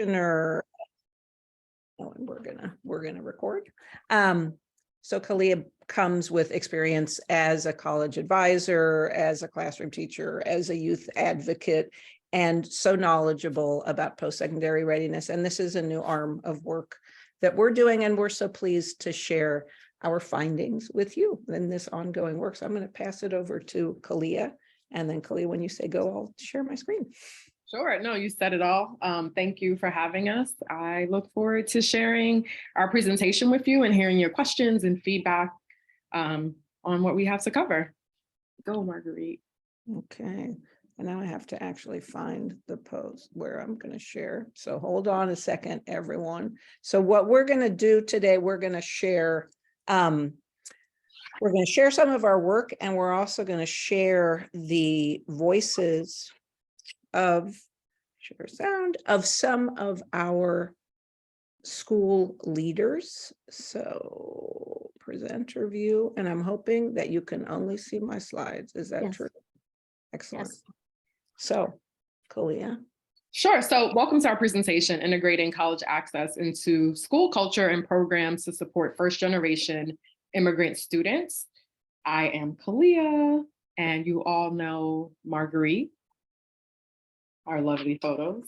Oh, and we're gonna record. So Khalia comes with experience as a college advisor, as a classroom teacher, as a youth advocate, and so knowledgeable about post-secondary readiness. And this is a new arm of work that we're doing, and we're so pleased to share our findings with you in this ongoing work. So I'm going to pass it over to Khalia, and then Khalia, when you say go, I'll share my screen. Sure. No, you said it all. Thank you for having us. I look forward to sharing our presentation with you and hearing your questions and feedback on what we have to cover. Go, Marguerite. Okay. And now I have to actually find the post where I'm going to share. So hold on a second, everyone. So what we're going to do today, we're going to share some of our work, and we're also going to share the voices of some of our school leaders. So presenter view, and I'm hoping that you can only see my slides. Is that true? Excellent. Yes. So, Khalia. Sure. So welcome to our presentation, Integrating College Access into School Culture and Programs to Support First-Generation Immigrant Students. I am Khalia, and you all know Marguerite, our lovely photos.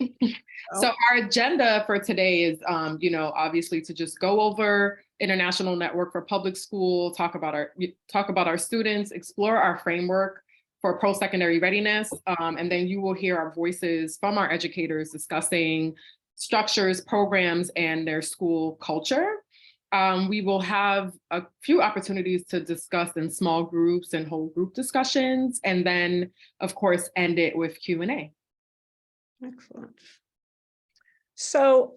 So our agenda for today is, obviously to just go over International Network for Public School, talk about our students, explore our framework for post-secondary readiness, and then you will hear our voices from our educators discussing structures, programs, and their school culture. We will have a few opportunities to discuss in small groups and whole group discussions, and then, of course, end it with Q&A. Excellent. So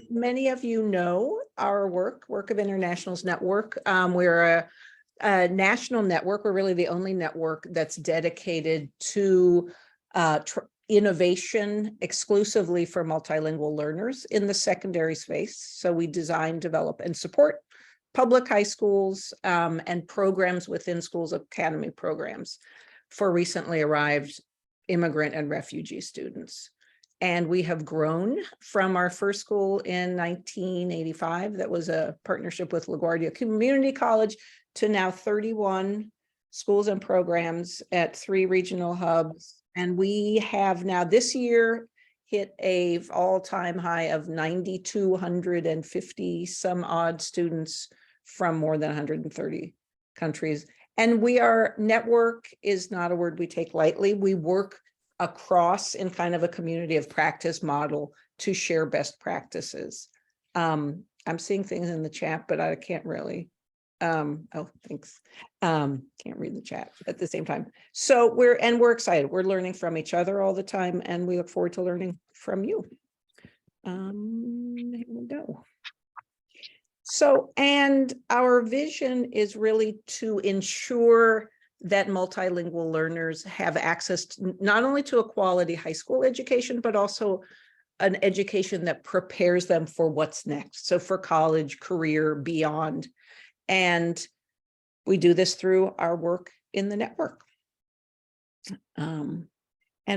many of you know our work of Internationals Network. We're a national network. We're really the only network that's dedicated to innovation exclusively for multilingual learners in the secondary space. So we design, develop, and support public high schools and programs within schools, academy programs for recently arrived immigrant and refugee students. And we have grown from our first school in 1985, that was a partnership with LaGuardia Community College, to now 31 schools and programs at 3 regional hubs. And we have now this year hit a all-time high of 9,250 some odd students from more than 130 countries. And network is not a word we take lightly. We work across in kind of a community of practice model to share best practices. I'm seeing things in the chat, but I can't really, oh, thanks. Can't read the chat at the same time. So we're excited. We're learning from each other all the time, and we look forward to learning from you. Here we go. So, and our vision is really to ensure that multilingual learners have access not only to a quality high school education, but also an education that prepares them for what's next. So for college, career, beyond. And we do this through our work in the network. And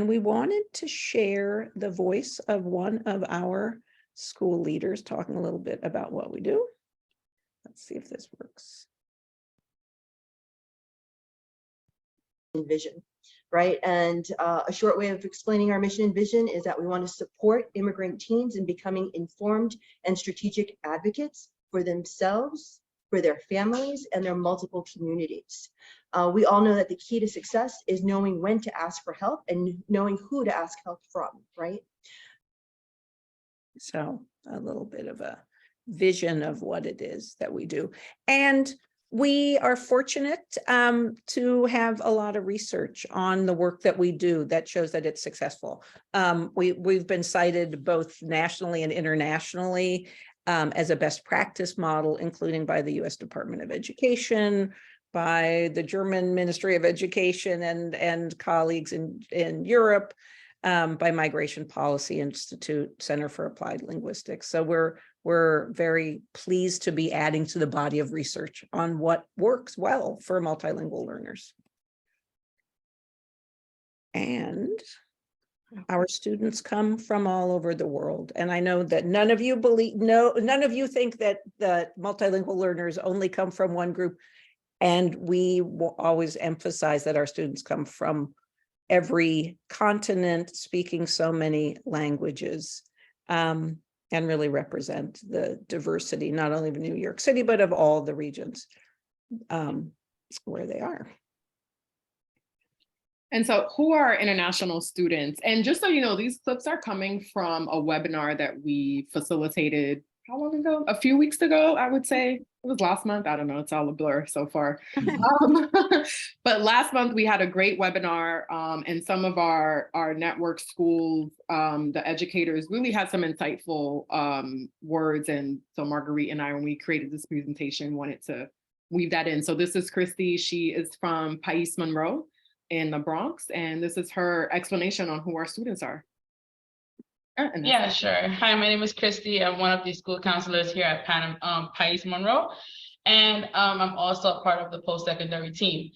we wanted to share the voice of one of our school leaders talking a little bit about what we do. Let's see if this works. Vision, right? And a short way of explaining our mission and vision is that we want to support immigrant teens in becoming informed and strategic advocates for themselves, for their families, and their multiple communities. We all know that the key to success is knowing when to ask for help and knowing who to ask help from, right? So a little bit of a vision of what it is that we do. And we are fortunate to have a lot of research on the work that we do that shows that it's successful. We've been cited both nationally and internationally as a best practice model, including by the US Department of Education, by the German Ministry of Education and colleagues in Europe, by Migration Policy Institute, Center for Applied Linguistics. So we're very pleased to be adding to the body of research on what works well for multilingual learners. And Our students come from all over the world. And I know that none of you think that the multilingual learners only come from one group. And we will always emphasize that our students come from every continent, speaking so many languages, and really represent the diversity, not only of New York City, but of all the regions where they are. And so who are international students? And just so you know, these clips are coming from a webinar that we facilitated, how long ago? A few weeks ago, I would say. It was last month. I don't know. It's all a blur so far. But last month we had a great webinar, and some of our network schools, the educators really had some insightful words. And so Marguerite and I, when we created this presentation, wanted to weave that in. So this is Christy. She is from País Monroe in the Bronx, and this is her explanation on who our students are. Yeah, sure. Hi, my name is Christy. I'm one of the school counselors here at País Monroe, and I'm also a part of the post-secondary team.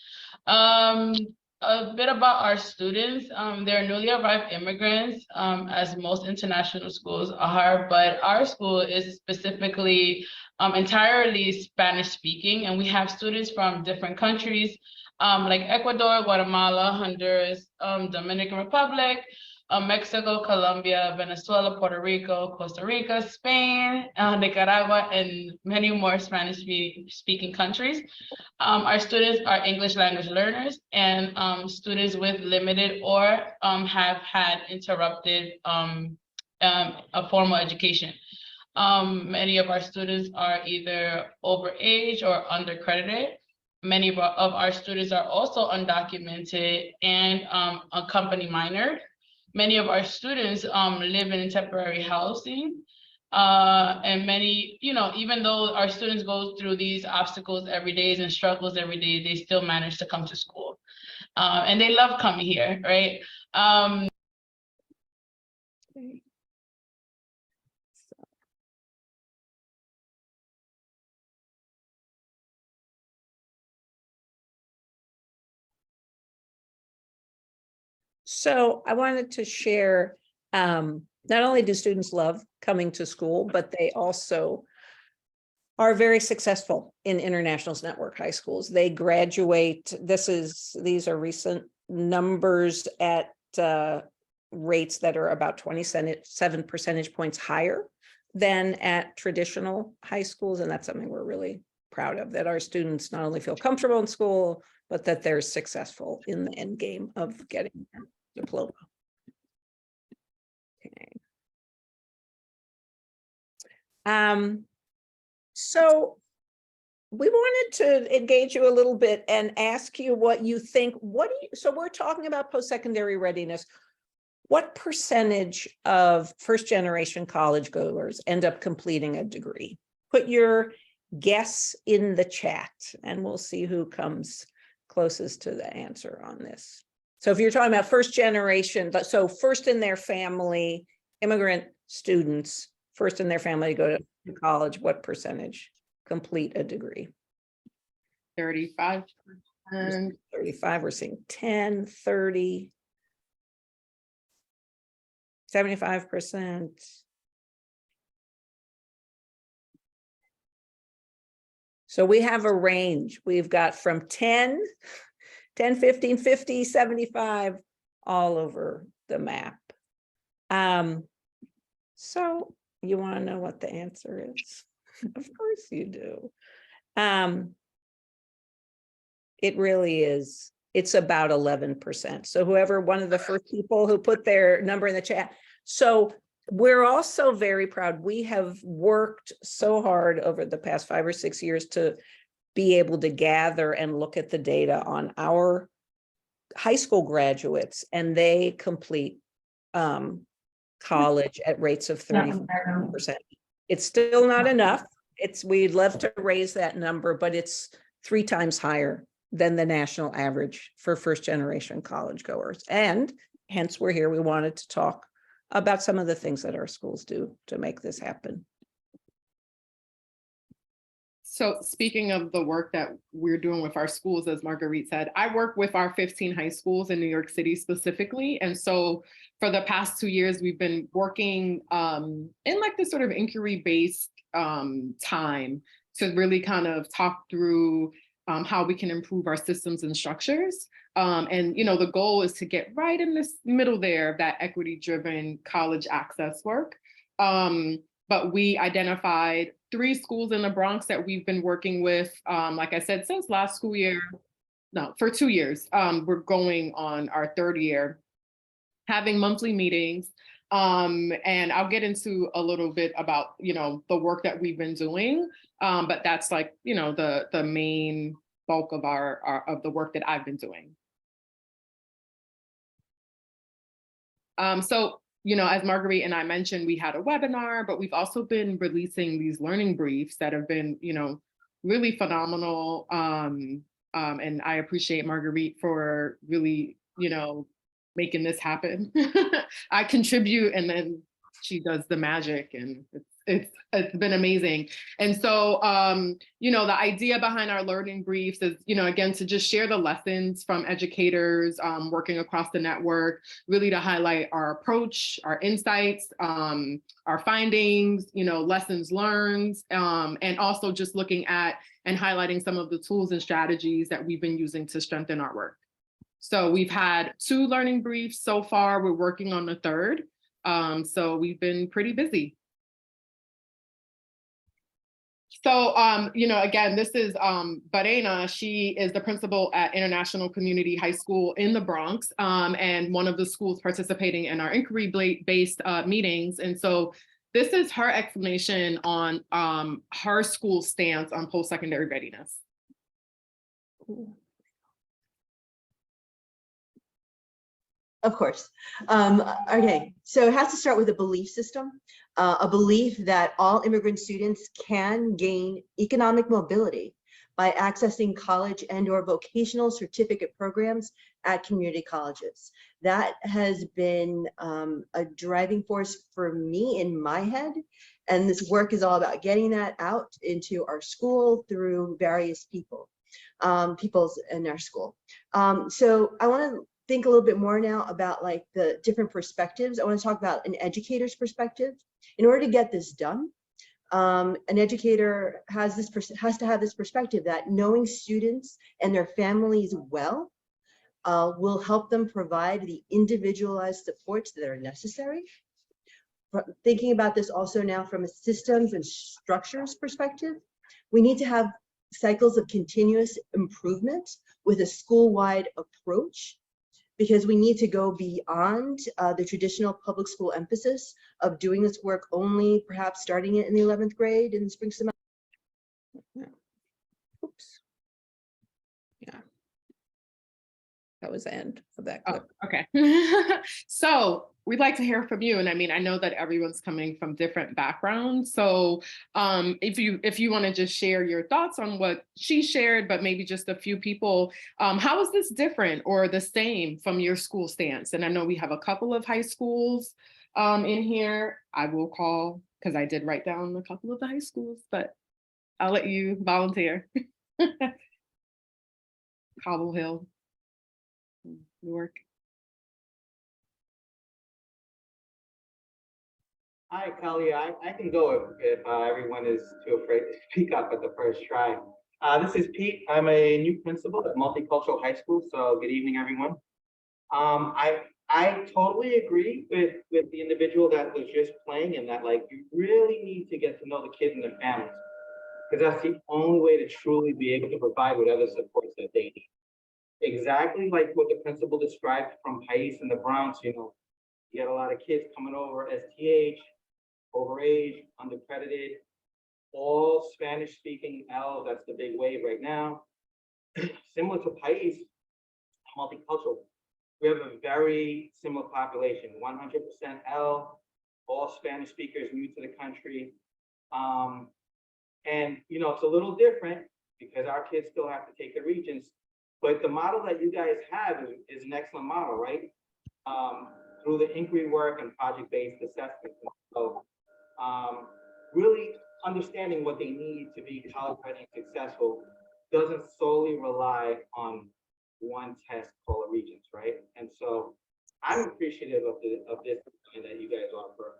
A bit about our students. They're newly arrived immigrants, as most international schools are, but our school is specifically entirely Spanish speaking, and we have students from different countries, like Ecuador, Guatemala, Honduras, Dominican Republic, Mexico, Colombia, Venezuela, Puerto Rico, Costa Rica, Spain, Nicaragua, and many more Spanish-speaking countries. Our students are English language learners and students with limited or have had interrupted a formal education. Many of our students are either overage or undercredited. Many of our students are also undocumented and company minored. Many of our students live in temporary housing, and many, even though our students go through these obstacles every day and struggles every day, they still manage to come to school, and they love coming here, right? So I wanted to share, not only do students love coming to school, but they also are very successful in Internationals Network high schools. They graduate, these are recent numbers at rates that are about 27 percentage points higher than at traditional high schools. And that's something we're really proud of, that our students not only feel comfortable in school, but that they're successful in the end game of getting their diploma. Okay. So we wanted to engage you a little bit and ask you what you think. So we're talking about post-secondary readiness. What percentage of first-generation college goers end up completing a degree? Put your guess in the chat, and we'll see who comes closest to the answer on this. So if you're talking about first generation, so first in their family, immigrant students, first in their family to go to college, what percentage complete a degree? 35%. 35, we're seeing 10, 30, 75%. So we have a range. We've got from 10, 15, 50, 75, all over the map. So you want to know what the answer is? Of course you do. It really is. It's about 11%. So whoever, one of the first people who put their number in the chat. So we're also very proud. We have worked so hard over the past 5 or 6 years to be able to gather and look at the data on our high school graduates, and they complete college at rates of 30%. It's still not enough. We'd love to raise that number, but it's 3 times higher than the national average for first generation college goers. And hence we're here. We wanted to talk about some of the things that our schools do to make this happen. So speaking of the work that we're doing with our schools, as Marguerite said, I work with our 15 high schools in New York City specifically. And so for the past 2 years, we've been working in like this sort of inquiry-based time to really kind of talk through how we can improve our systems and structures. And the goal is to get right in this middle there of that equity-driven college access work. But we identified 3 schools in the Bronx that we've been working with, like I said, since last school year. No, for 2 years. We're going on our 3rd year, having monthly meetings. And I'll get into a little bit about, the work that we've been doing. But that's like, the main bulk of of the work that I've been doing. So, as Marguerite and I mentioned, we had a webinar, but we've also been releasing these learning briefs that have been, really phenomenal. And I appreciate Marguerite for really, making this happen. I contribute and then she does the magic, and it's been amazing. And so, the idea behind our learning briefs is, again, to just share the lessons from educators working across the network, really to highlight our approach, our insights, our findings, lessons learned, and also just looking at and highlighting some of the tools and strategies that we've been using to strengthen our work. So we've had 2 learning briefs so far. We're working on the 3rd. So we've been pretty busy. So, again, this is Barena. She is the principal at International Community High School in the Bronx, and one of the schools participating in our inquiry-based meetings. And so this is her explanation on her school's stance on post-secondary readiness. Of course. Okay, so it has to start with a belief system, a belief that all immigrant students can gain economic mobility by accessing college and/or vocational certificate programs at community colleges. That has been a driving force for me in my head. And this work is all about getting that out into our school through various peoples in our school. So I want to think a little bit more now about like the different perspectives. I want to talk about an educator's perspective. In order to get this done, an educator has to have this perspective that knowing students and their families well will help them provide the individualized supports that are necessary. But thinking about this also now from a systems and structures perspective, we need to have cycles of continuous improvement with a school-wide approach, because we need to go beyond the traditional public school emphasis of doing this work only perhaps starting it in the 11th grade in the spring semester. Yeah. Oops. Yeah. That was the end of that clip. Oh, okay. So we'd like to hear from you. And I mean, I know that everyone's coming from different backgrounds. So if you want to just share your thoughts on what she shared, but maybe just a few people, how is this different or the same from your school stance? And I know we have a couple of high schools in here. I will call, because I did write down a couple of the high schools, but I'll let you volunteer. Cobble Hill, Newark. Hi, Khalia. I can go if everyone is too afraid to speak up at the first try. This is Pete. I'm a new principal at Multicultural High School. So good evening, everyone. I totally agree with the individual that was just playing, and that like you really need to get to know the kids and their families, because that's the only way to truly be able to provide whatever supports that they need. Exactly like what the principal described from Pais in the Bronx. You get a lot of kids coming over STH, overage, undercredited, all Spanish-speaking L. That's the big wave right now. Similar to Pais, multicultural. We have a very similar population, 100% L, all Spanish speakers new to the country. And it's a little different because our kids still have to take the Regents, but the model that you guys have is an excellent model, right? Through the inquiry work and project-based assessment. So really understanding what they need to be college ready and successful doesn't solely rely on one test called a Regents, right? And so I'm appreciative of this that you guys offer,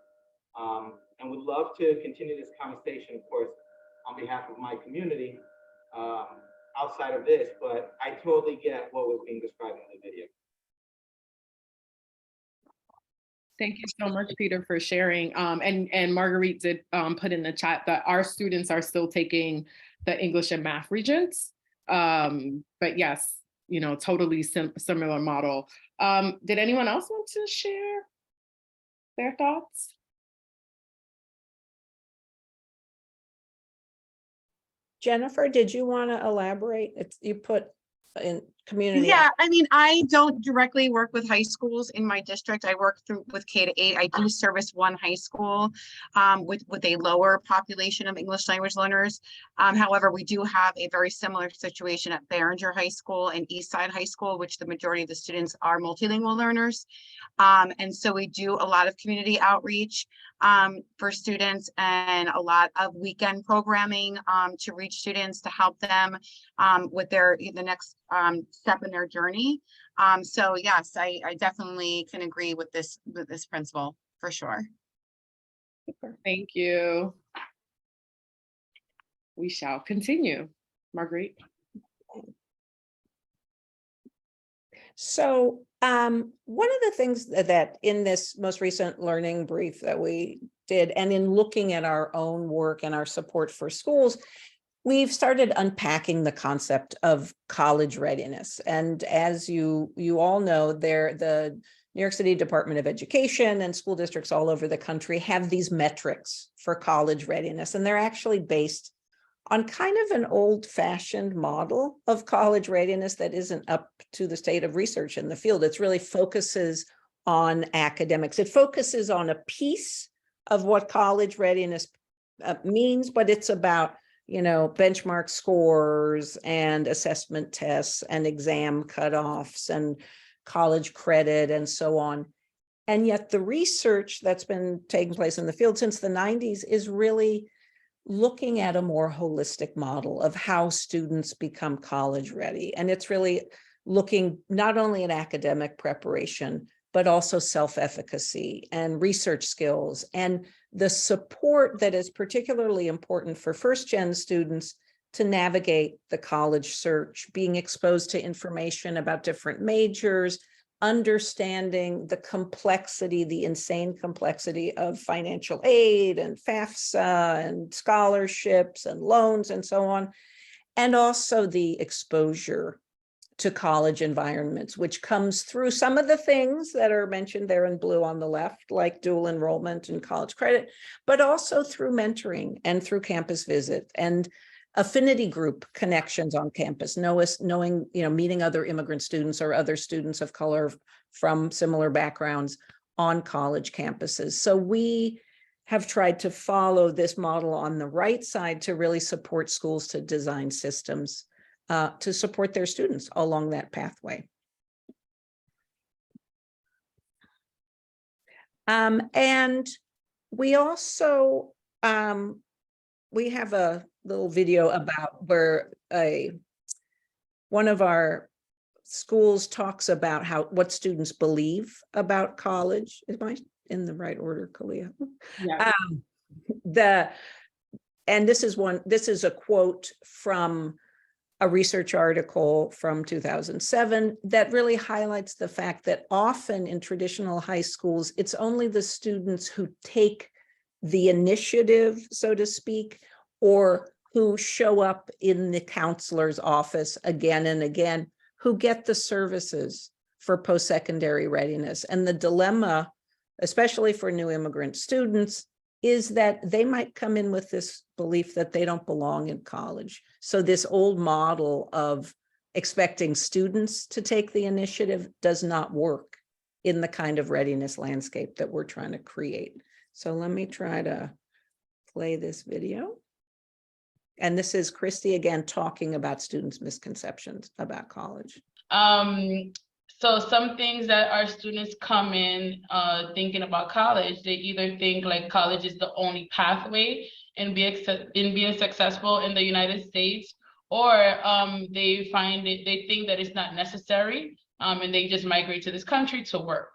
and would love to continue this conversation, of course, on behalf of my community, outside of this, but I totally get what was being described in the video. Thank you so much, Peter, for sharing. And Marguerite did put in the chat that our students are still taking the English and math Regents. But yes, you know, totally similar model. Did anyone else want to share their thoughts? Jennifer, did you want to elaborate? You put in community. Yeah, I mean, I don't directly work with high schools in my district. I work with K-8. I do service one high school with a lower population of English language learners. However, we do have a very similar situation at Behringer High School and Eastside High School, which the majority of the students are multilingual learners. And so we do a lot of community outreach for students and a lot of weekend programming to reach students to help them with the next step in their journey. So yes, I definitely can agree with this principle for sure. Thank you. We shall continue. Marguerite. So one of the things that in this most recent learning brief that we did, and in looking at our own work and our support for schools, we've started unpacking the concept of college readiness. And as you all know, the New York City Department of Education and school districts all over the country have these metrics for college readiness, and they're actually based on kind of an old-fashioned model of college readiness that isn't up to the state of research in the field. It really focuses on academics. It focuses on a piece of what college readiness means, but it's about, you know, benchmark scores and assessment tests and exam cutoffs and college credit and so on. And yet the research that's been taking place in the field since the 90s is really looking at a more holistic model of how students become college ready. And it's really looking not only at academic preparation, but also self-efficacy and research skills and the support that is particularly important for first-gen students to navigate the college search, being exposed to information about different majors, understanding the complexity, the insane complexity of financial aid and FAFSA and scholarships and loans and so on, and also the exposure to college environments, which comes through some of the things that are mentioned there in blue on the left, like dual enrollment and college credit, but also through mentoring and through campus visit and affinity group connections on campus, knowing, you know, meeting other immigrant students or other students of color from similar backgrounds on college campuses. So we have tried to follow this model on the right side to really support schools to design systems to support their students along that pathway. And we also, we have a little video about where one of our schools talks about what students believe about college. Am I in the right order, Khalia? Yeah. And this is a quote from a research article from 2007 that really highlights the fact that often in traditional high schools, it's only the students who take the initiative, so to speak, or who show up in the counselor's office again and again, who get the services for post-secondary readiness. And the dilemma, especially for new immigrant students, is that they might come in with this belief that they don't belong in college. So this old model of expecting students to take the initiative does not work in the kind of readiness landscape that we're trying to create. So let me try to play this video. And this is Christy again talking about students' misconceptions about college. So some things that our students come in thinking about college, they either think like college is the only pathway in being successful in the United States, or they think that it's not necessary, and they just migrate to this country to work.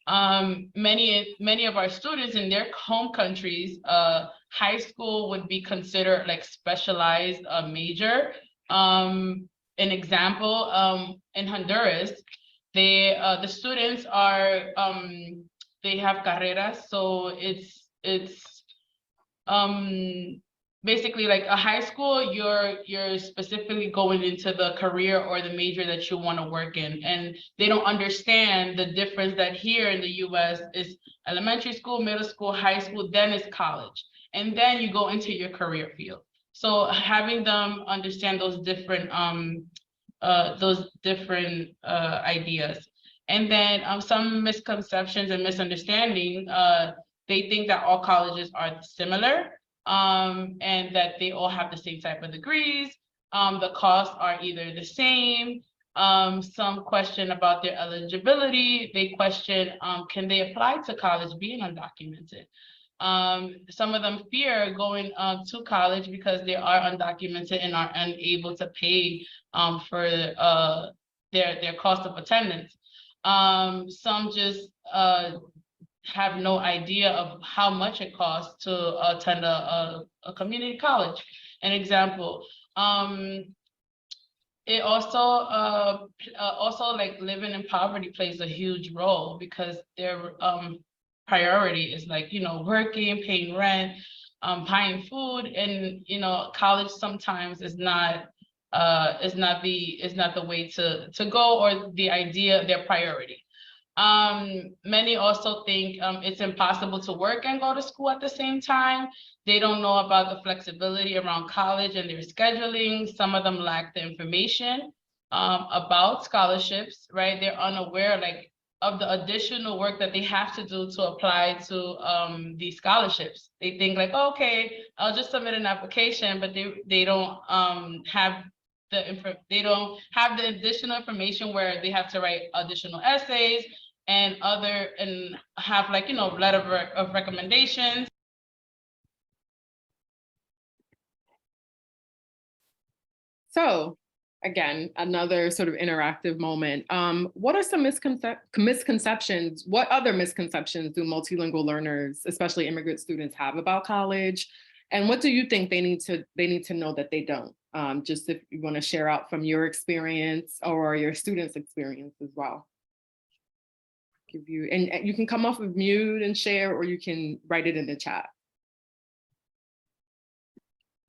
Many of our students in their home countries, high school would be considered like specialized major. An example, in Honduras, the students are they have carreras, so it's basically like a high school, you're specifically going into the career or the major that you want to work in, and they don't understand the difference that here in the US is elementary school, middle school, high school, then it's college, and then you go into your career field. So having them understand those different ideas. And then some misconceptions and misunderstanding, they think that all colleges are similar, and that they all have the same type of degrees. The costs are either the same. Some question about their eligibility. They question, can they apply to college being undocumented? Some of them fear going to college because they are undocumented and are unable to pay for their cost of attendance. Some just have no idea of how much it costs to attend a community college. An example, it also like living in poverty plays a huge role, because their priority is like, you know, working, paying rent, buying food, and you know, college sometimes is not the way to go, or the idea, their priority. Many also think it's impossible to work and go to school at the same time. They don't know about the flexibility around college and their scheduling. Some of them lack the information about scholarships, right? They're unaware like of the additional work that they have to do to apply to these scholarships. They think like, oh, okay, I'll just submit an application, but they don't have the additional information where they have to write additional essays and have like, you know, letter of recommendations. So again, another sort of interactive moment. What are some misconceptions? What other misconceptions do multilingual learners, especially immigrant students, have about college? And what do you think they need to know that they don't? Just if you want to share out from your experience or your students' experience as well. And you can come off of mute and share, or you can write it in the chat.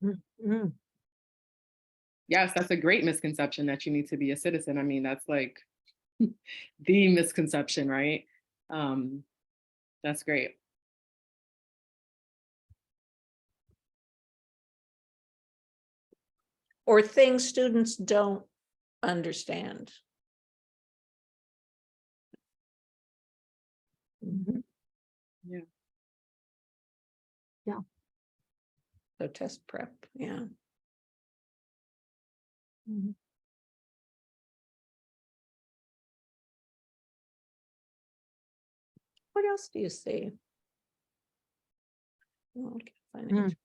Mm-hmm. Yes, that's a great misconception that you need to be a citizen. I mean, that's like the misconception, right? That's great. Or things students don't understand. Mm-hmm. Yeah. Yeah. So test prep, yeah. Mm-hmm. What else do you see? Oh,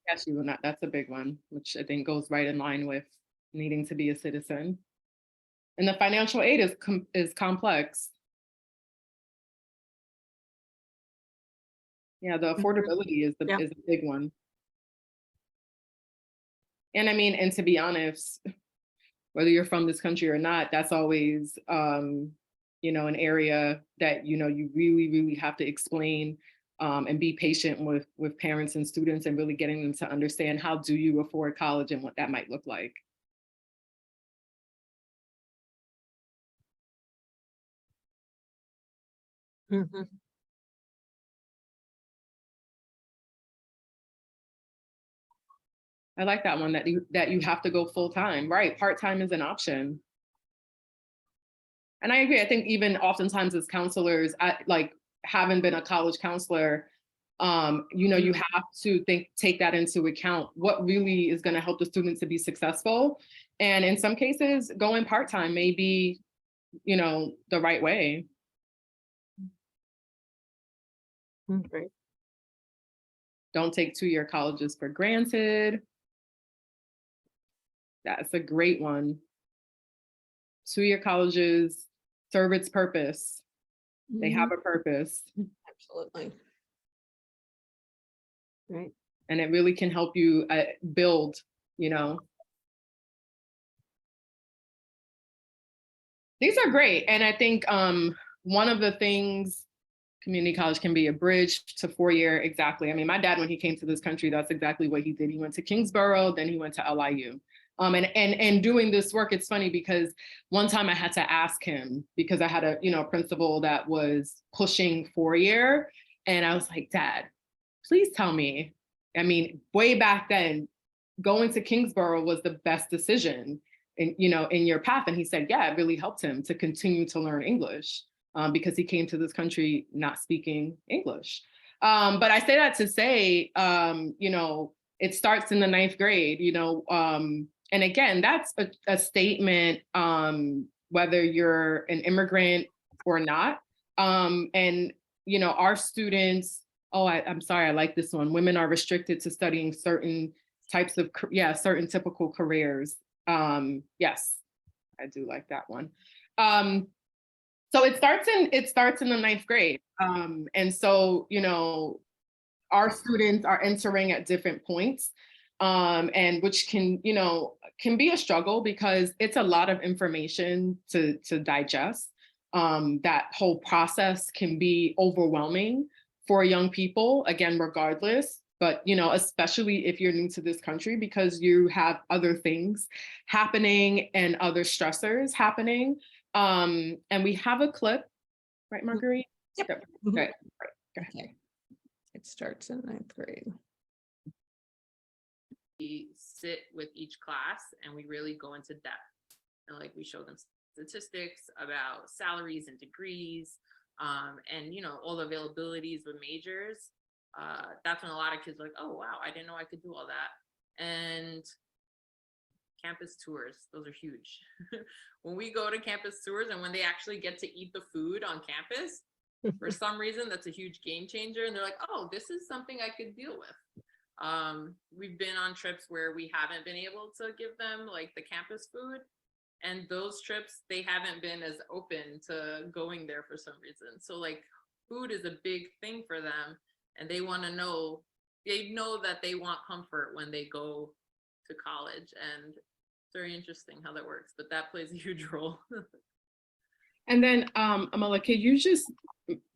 Yes, you will not. That's a big one, which I think goes right in line with needing to be a citizen. And the financial aid is complex. Yeah, the affordability is a big one. And I mean, and to be honest, whether you're from this country or not, that's always, you know, an area that, you know, you really, really have to explain and be patient with parents and students, and really getting them to understand how do you afford college and what that might look like. Mm-hmm. I like that one, that you have to go full time, right? Part-time is an option. And I agree. I think even oftentimes as counselors, like having been a college counselor, you know, you have to take that into account. What really is going to help the student to be successful? And in some cases, going part-time may be you know, the right way. Great. Don't take two-year colleges for granted. That's a great one. Two-year colleges serve its purpose. They have a purpose. Absolutely. Right. And it really can help you build, you know. These are great. And I think one of the things, community college can be a bridge to four-year, exactly. I mean, my dad, when he came to this country, that's exactly what he did. He went to Kingsborough, then he went to LIU. And doing this work, it's funny because one time I had to ask him, because I had a, you know, principal that was pushing four-year, and I was like, Dad, please tell me. I mean, way back then, going to Kingsborough was the best decision in, you know, in your path. And he said, yeah, it really helped him to continue to learn English because he came to this country not speaking English. But I say that to say, you know, it starts in the 9th grade, you know, and again, that's a statement, whether you're an immigrant or not. And, you know, our students, I'm sorry, I like this one. Women are restricted to studying certain types of, certain typical careers. Yes, I do like that one. So it starts in the 9th grade. And so, you know, our students are entering at different points, and which can, you know, can be a struggle because it's a lot of information to digest. That whole process can be overwhelming for young people, again, regardless, but, you know, especially if you're new to this country because you have other things happening and other stressors happening. And we have a clip, right, Marguerite? Yep. Okay. Okay. It starts in 9th grade. We sit with each class and we really go into depth. And like we show them statistics about salaries and degrees, and you know, all the availabilities with majors. That's when a lot of kids are like, oh wow, I didn't know I could do all that. And campus tours, those are huge. When we go to campus tours and when they actually get to eat the food on campus, for some reason, that's a huge game changer. And they're like, oh, this is something I could deal with. We've been on trips where we haven't been able to give them like the campus food. And those trips, they haven't been as open to going there for some reason. So like food is a big thing for them. And they want to know, they know that they want comfort when they go to college. And it's very interesting how that works, but that plays a huge role. And then Amala, could you just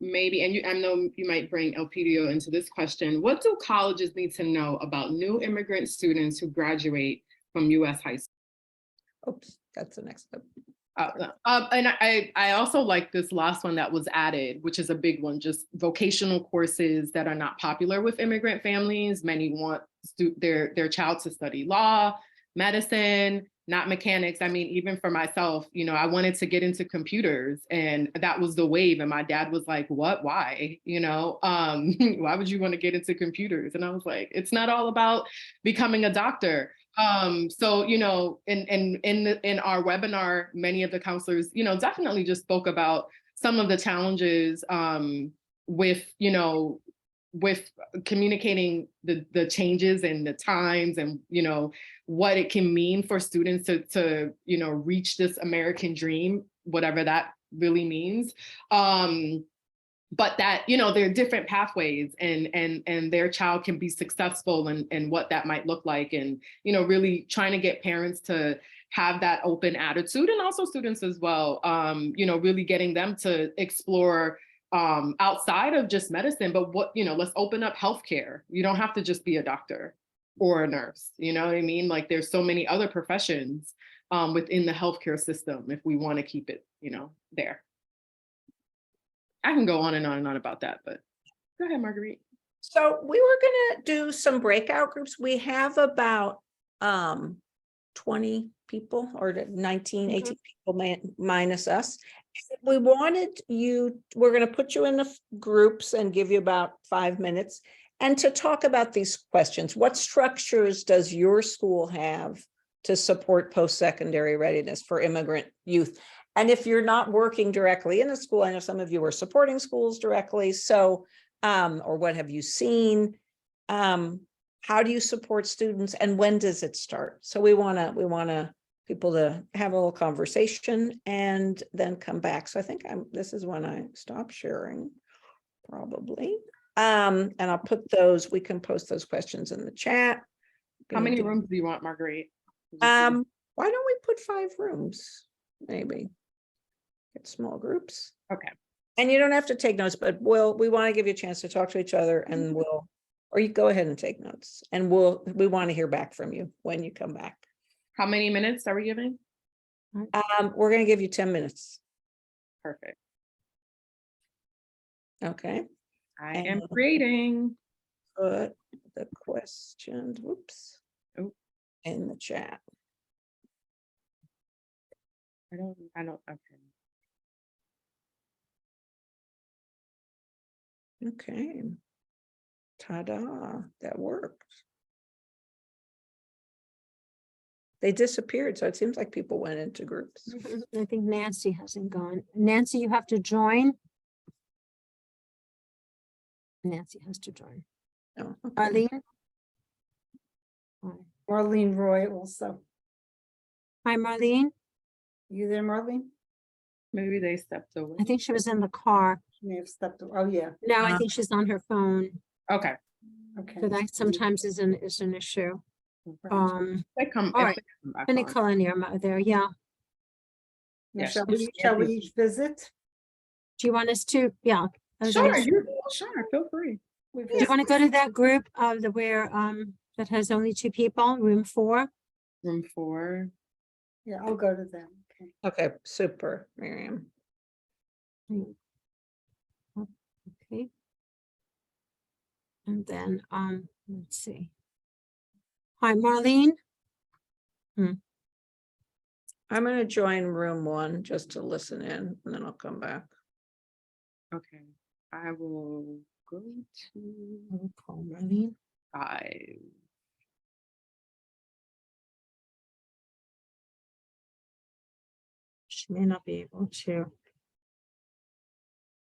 maybe, and I know you might bring Elpidio into this question, what do colleges need to know about new immigrant students who graduate from U.S. high school? Oops, that's the next step. And I also like this last one that was added, which is a big one, just vocational courses that are not popular with immigrant families. Many want their child to study law, medicine, not mechanics. I mean, even for myself, you know, I wanted to get into computers and that was the wave. And my dad was like, what, why, you know, why would you want to get into computers? And I was like, it's not all about becoming a doctor. So, you know, in our webinar, many of the counselors, you know, definitely just spoke about some of the challenges with, you know, with communicating the changes and the times and, you know, what it can mean for students to, you know, reach this American dream, whatever that really means. But that, you know, there are different pathways and their child can be successful and what that might look like. And, you know, really trying to get parents to have that open attitude and also students as well, you know, really getting them to explore outside of just medicine, but what, you know, let's open up healthcare. You don't have to just be a doctor or a nurse, you know what I mean? Like there's so many other professions within the healthcare system if we want to keep it, you know, there. I can go on and on about that, but go ahead, Marguerite. So we were going to do some breakout groups. We have about 20 people or 19, 18 people minus us. We wanted you, we're going to put you in the groups and give you about 5 minutes and to talk about these questions. What structures does your school have to support post-secondary readiness for immigrant youth? And if you're not working directly in a school, I know some of you are supporting schools directly. So, or what have you seen? How do you support students and when does it start? So we want to people to have a little conversation and then come back. So I think this is when I stop sharing, probably. And I'll put those, we can post those questions in the chat. How many rooms do you want, Marguerite? Why don't we put 5 rooms, maybe? Get small groups. Okay. And you don't have to take notes, but we want to give you a chance to talk to each other and or you go ahead and take notes and we want to hear back from you when you come back. How many minutes are we giving? We're going to give you 10 minutes. Perfect. Okay. I am creating. Put the questions, whoops, Oh, in the chat. I don't, okay. Okay. Ta-da, that worked. They disappeared, so it seems like people went into groups. I think Nancy hasn't gone. Nancy, you have to join. Nancy has to join. Oh, okay. Arlene? Hi. Marlene Roy also. Hi, Marlene. You there, Marlene? Maybe they stepped away. I think she was in the car. She may have stepped, oh, yeah, No, I think she's on her phone. Okay. okay. So that sometimes is an issue. They come. All if right. they come back And on. Nicole and Irma are there, yeah. Now, Yes. shall we each visit? Do you want us to, yeah. I was Sure, gonna- sure, feel free. We Do you want to go to that group of that has only 2 people, room 4? Room 4. Yeah, I'll go to them. Okay. Okay, super, Miriam. Okay. And then, let's see. Hi, Marlene. I'm going to join room 1 just to listen in, and then I'll come back. Okay. I will go to I'll call Marlene. 5. She may not be able to. I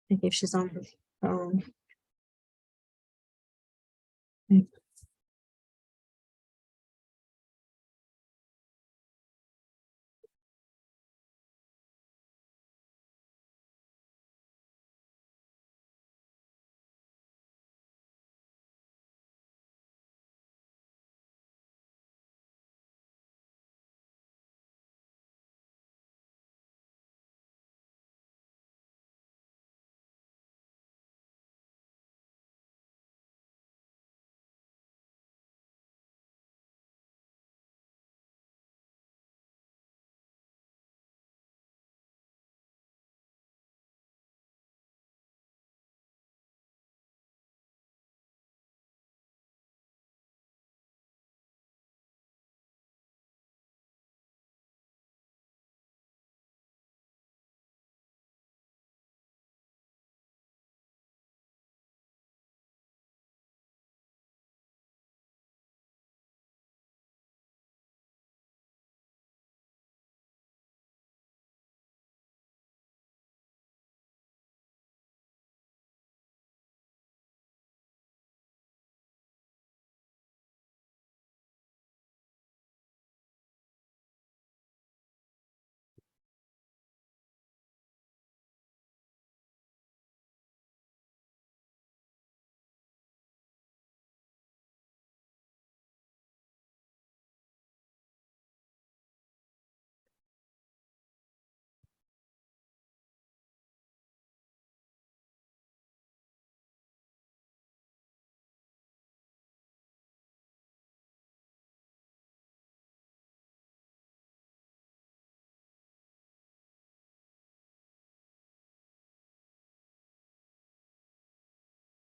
think if she's on her phone.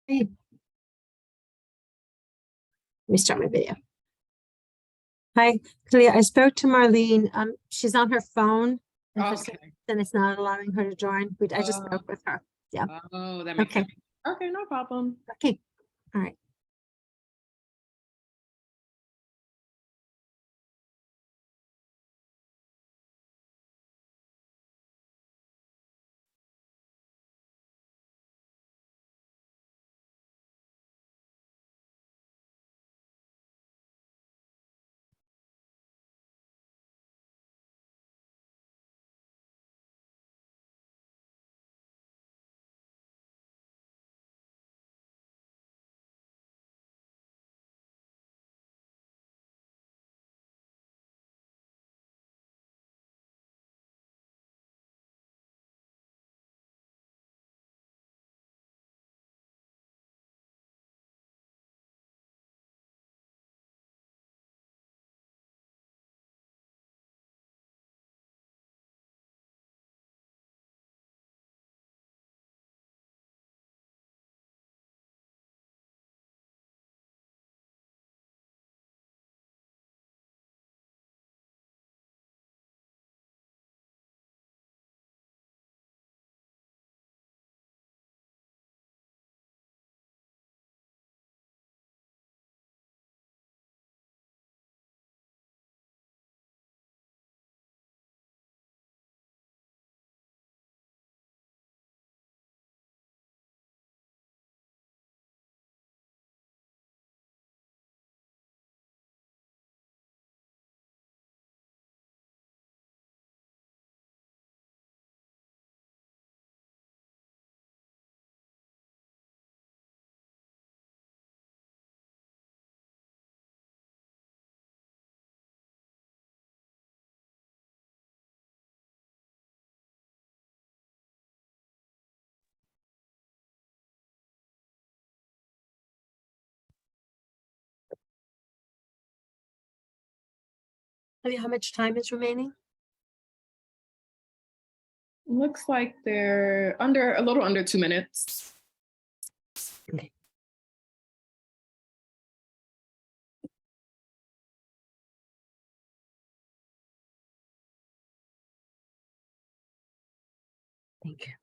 Let me start my video. Hi, Khalia. I spoke to Marlene. She's on her phone. And for some Okay. reason it's not allowing her to join. I just spoke with her. Oh, that makes Okay. sense. Okay, no problem. Okay. All right. How much time is remaining? Looks like they're a little under 2 minutes. Okay. Thank you.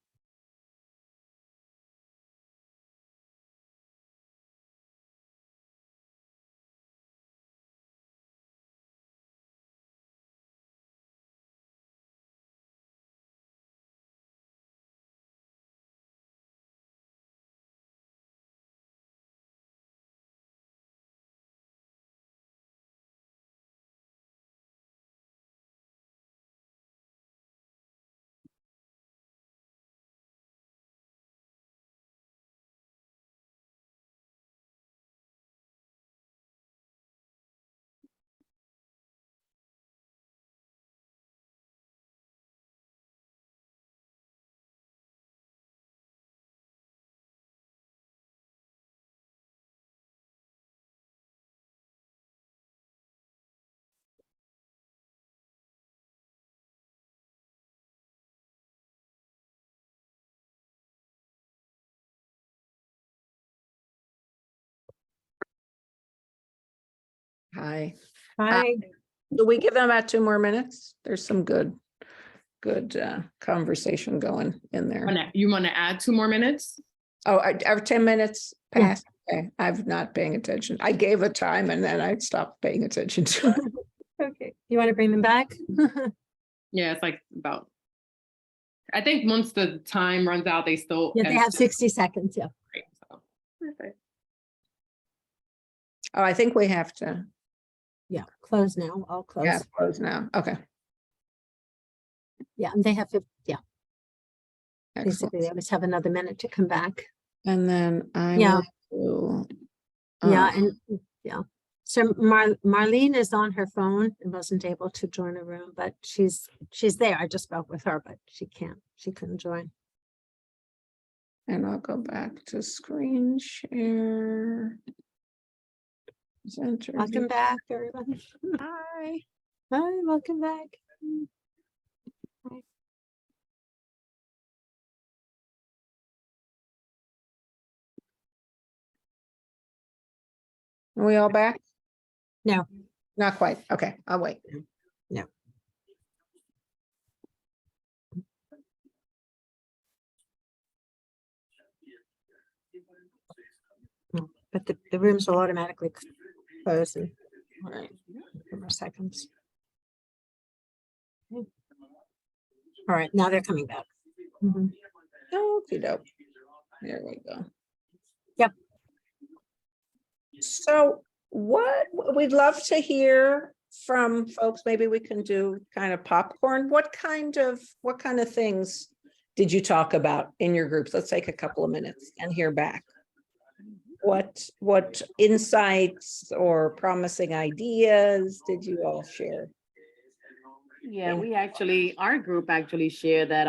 Hi. Bye. Do we give them about 2 more minutes? There's some good conversation going in there. You want to add 2 more minutes? Oh, our 10 minutes Yeah. passed. Okay, I'm not paying attention. I gave a time and then I stopped paying attention to it. Okay. You want to bring them back? Yeah, it's like about, I think once the time runs out, they still. Yeah, they have 60 seconds. Yeah. Right, so. Perfect. Oh, I think we have to. Yeah. Close now. I'll close. Yeah, close now. Okay. Yeah. And they have to, yeah. Excellent. Basically, they always have another minute to come back. And then I Yeah. will. Yeah. And yeah. So Marlene is on her phone and wasn't able to join a room, but she's there. I just spoke with her, but she couldn't join. And I'll go back to screen share. Presenter. Welcome back, everybody. Hi. Hi, welcome back. Are we all back? No. Not quite. Okay, I'll wait. No. No, but the rooms will automatically close in All right. a few more seconds. Okay. All right, now they're coming back. Mhm. Okey doke. There we go. Yep. So we'd love to hear from folks. Maybe we can do kind of popcorn. What kind of things did you talk about in your groups? Let's take a couple of minutes and hear back. What insights or promising ideas did you all share? Yeah, our group actually shared that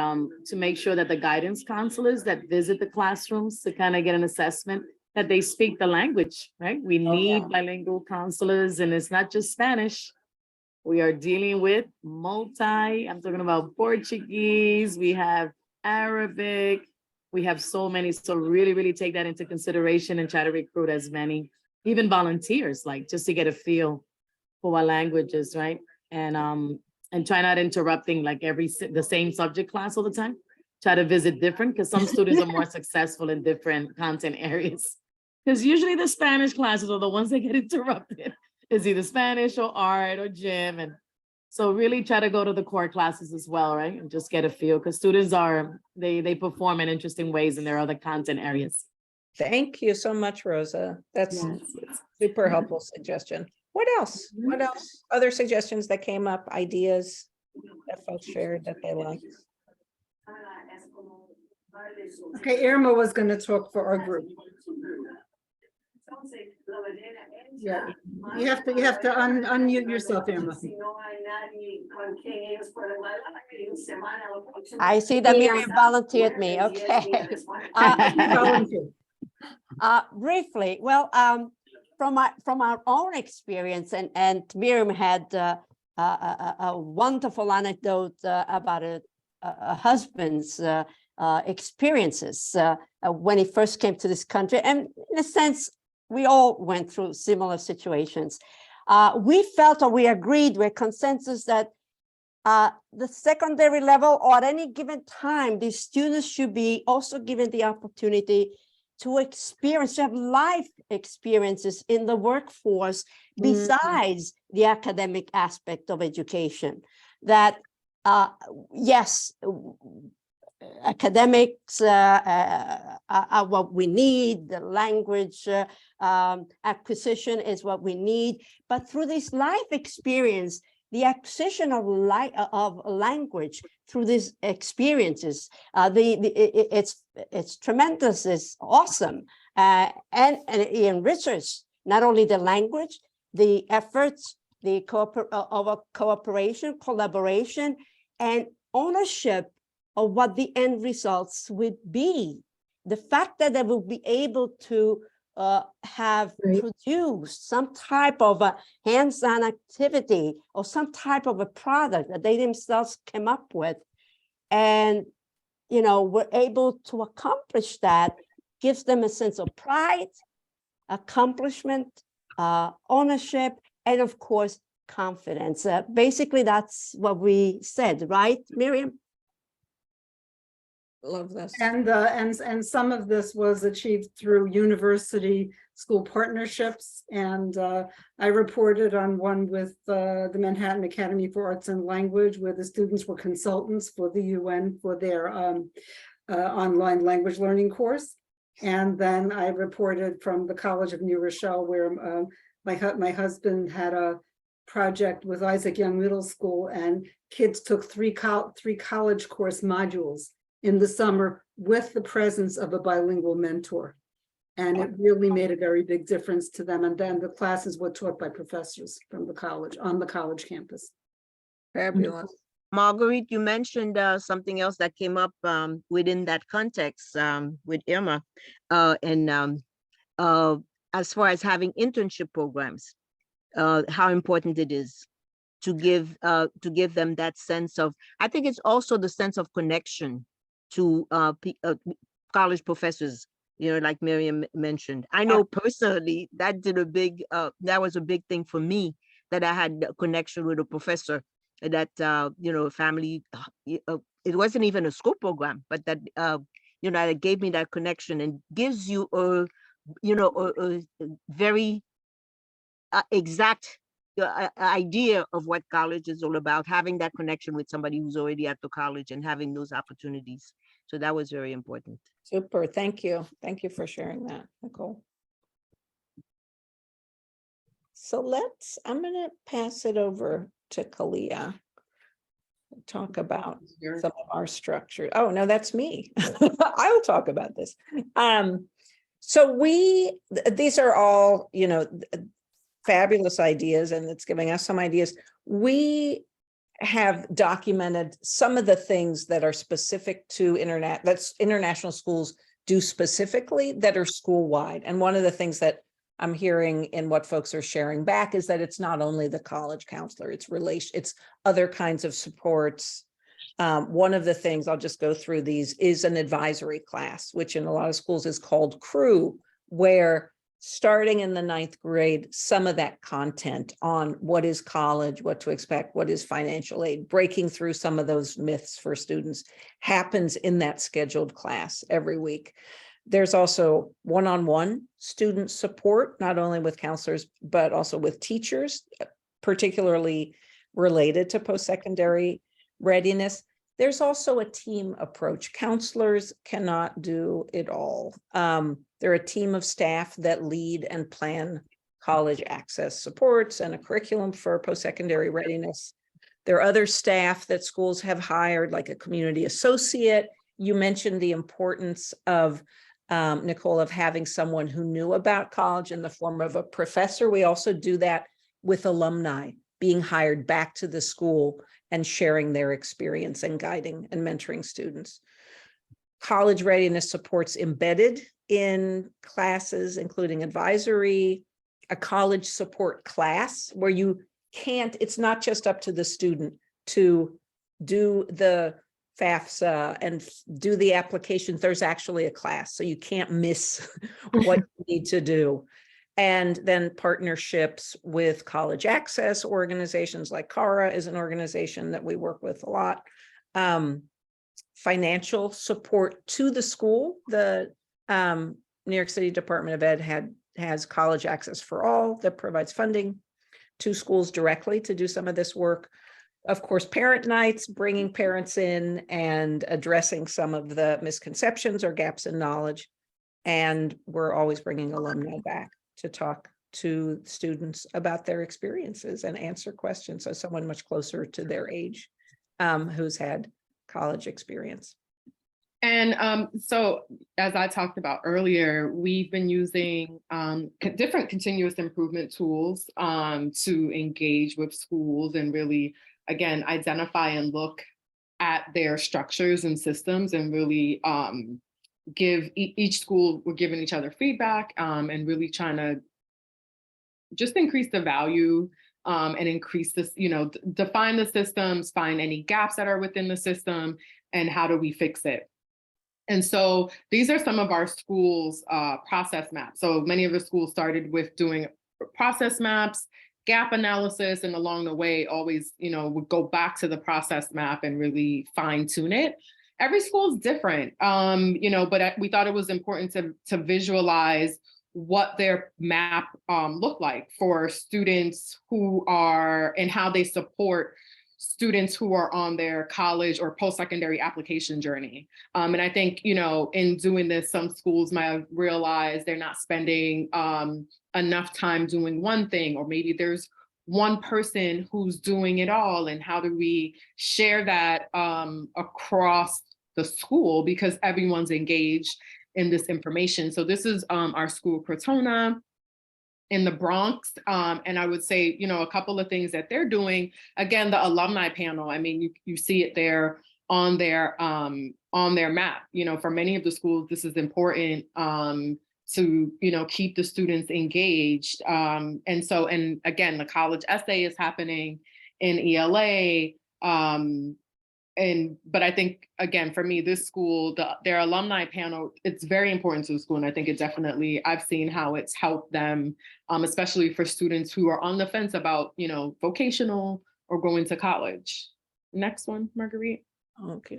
to make sure that the guidance counselors that visit the classrooms to kind of get an assessment that they speak the language, right? We need bilingual counselors, and it's not just Spanish. We are dealing with I'm talking about Portuguese, we have Arabic, we have so many. So really, really take that into consideration and try to recruit as many, even volunteers, like just to get a feel for what languages, right? And try not interrupting like the same subject class all the time. Try to visit different, because some students are more successful in different content areas. Because usually the Spanish classes are the ones that get interrupted. It's either Spanish or art or gym. And so really try to go to the core classes as well, right? And just get a feel, because students they perform in interesting ways in their other content areas. Thank you so much, Rosa. That's super helpful suggestion. What else? What else? Other suggestions that came up, ideas that folks shared that they liked? Okay, Irma was going to talk for our group. Yeah, you have to unmute yourself, Irma. I see that Miriam volunteered me. Okay. Briefly, well, from our own experience, and Miriam had a wonderful anecdote about a husband's experiences when he first came to this country. And in a sense, we all went through similar situations. We felt, or we agreed with consensus, that the secondary level, or at any given time, these students should be also given the opportunity to experience, to have life experiences in the workforce besides the academic aspect of education. That, yes, academics are what we need, the language acquisition is what we need, but through this life experience, the acquisition of language through these experiences, it's tremendous, it's awesome, and it enriches not only the language, the efforts, the cooperation, collaboration, and ownership of what the end results would be. The fact that they will be able to have produced some type of a hands-on activity or some type of a product that they themselves came up with, and were able to accomplish that, gives them a sense of pride, accomplishment, ownership, and of course, confidence. Basically, that's what we said, right, Miriam? Love this. And some of this was achieved through university school partnerships. And I reported on one with the Manhattan Academy for Arts and Language, where the students were consultants for the UN for their online language learning course. And then I reported from the College of New Rochelle, where my husband had a project with Isaac Young Middle School, and kids took three college course modules in the summer with the presence of a bilingual mentor. And it really made a very big difference to them. And then the classes were taught by professors from the college, on the college campus. Fabulous. Marguerite, you mentioned something else that came up within that context with Irma, and as far as having internship programs, how important it is to give them that sense of, I think it's also the sense of connection to college professors, like Miriam mentioned. I know personally that was a big thing for me, that I had a connection with a professor that, family, it wasn't even a school program, but that, that gave me that connection and gives you a very exact idea of what college is all about, having that connection with somebody who's already at the college and having those opportunities. So that was very important. Super. Thank you. Thank you for sharing that, Nicole. So I'm going to pass it over to Khalia to talk about some of our structure. Oh, no, that's me. I'll talk about this. So these are all, fabulous ideas, and it's giving us some ideas. We have documented some of the things that are specific to international schools do specifically, that are school-wide. And one of the things that I'm hearing in what folks are sharing back is that it's not only the college counselor, it's other kinds of supports. One of the things, I'll just go through these, is an advisory class, which in a lot of schools is called CREW, where starting in the 9th grade, some of that content on what is college, what to expect, what is financial aid, breaking through some of those myths for students, happens in that scheduled class every week. There's also one-on-one student support, not only with counselors, but also with teachers, particularly related to post-secondary readiness. There's also a team approach. Counselors cannot do it all. They're a team of staff that lead and plan college access supports and a curriculum for post-secondary readiness. There are other staff that schools have hired, like a community associate. You mentioned the importance of, Nicole, of having someone who knew about college in the form of a professor. We also do that with alumni being hired back to the school and sharing their experience and guiding and mentoring students. College readiness supports embedded in classes, including advisory, a college support class where you it's not just up to the student to do the FAFSA and do the applications. There's actually a class, so you can't miss what you need to do. And then partnerships with college access organizations like CARA is an organization that we work with a lot. Financial support to the school. The New York City Department of Ed has College Access for All that provides funding to schools directly to do some of this work. Of course, parent nights, bringing parents in and addressing some of the misconceptions or gaps in knowledge. And we're always bringing alumni back to talk to students about their experiences and answer questions. So someone much closer to their age who's had college experience. And so, as I talked about earlier, we've been using different continuous improvement tools to engage with schools and really, again, identify and look at their structures and systems and really give each school, we're giving each other feedback and really trying to just increase the value and increase this, define the systems, find any gaps that are within the system, and how do we fix it. And so these are some of our schools' process maps. So many of the schools started with doing process maps, gap analysis, and along the way, always, would go back to the process map and really fine tune it. Every school is different, but we thought it was important to visualize what their map looked like for students who are, and how they support students who are on their college or post-secondary application journey. And I think, in doing this, some schools might have realized they're not spending enough time doing one thing, or maybe there's one person who's doing it all, and how do we share that across the school, because everyone's engaged in this information. So this is our school, Crotona, in the Bronx. And I would say, a couple of things that they're doing. Again, the alumni panel, I mean, you see it there on their map. For many of the schools, this is important to, keep the students engaged. And again, the college essay is happening in ELA. But I think, again, for me, this school, their alumni panel, it's very important to the school. And I think I've seen how it's helped them, especially for students who are on the fence about, vocational or going to college. Next one, Marguerite. Okay.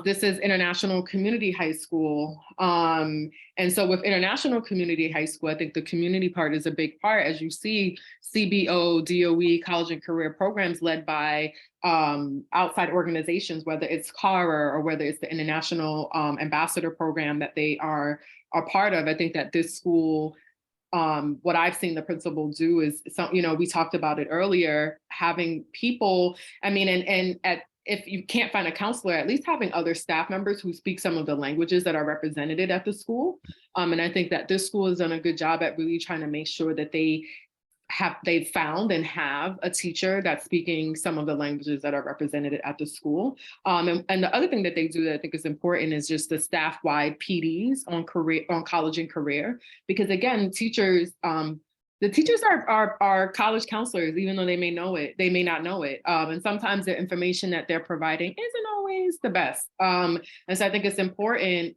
This is International Community High School. And so with International Community High School, I think the community part is a big part. As you see, CBO, DOE, college and career programs led by outside organizations, whether it's CARA or whether it's the International Ambassador Program that they are part of. I think that this school, what I've seen the principal do is, we talked about it earlier, having people, if you can't find a counselor, at least having other staff members who speak some of the languages that are represented at the school. And I think that this school has done a good job at really trying to make sure that they've found and have a teacher that's speaking some of the languages that are represented at the school. And the other thing that they do that I think is important is just the staff-wide PDs on college and career, because again, teachers, the teachers are college counselors, even though they may not know it. And sometimes the information that they're providing isn't always the best. And so I think it's important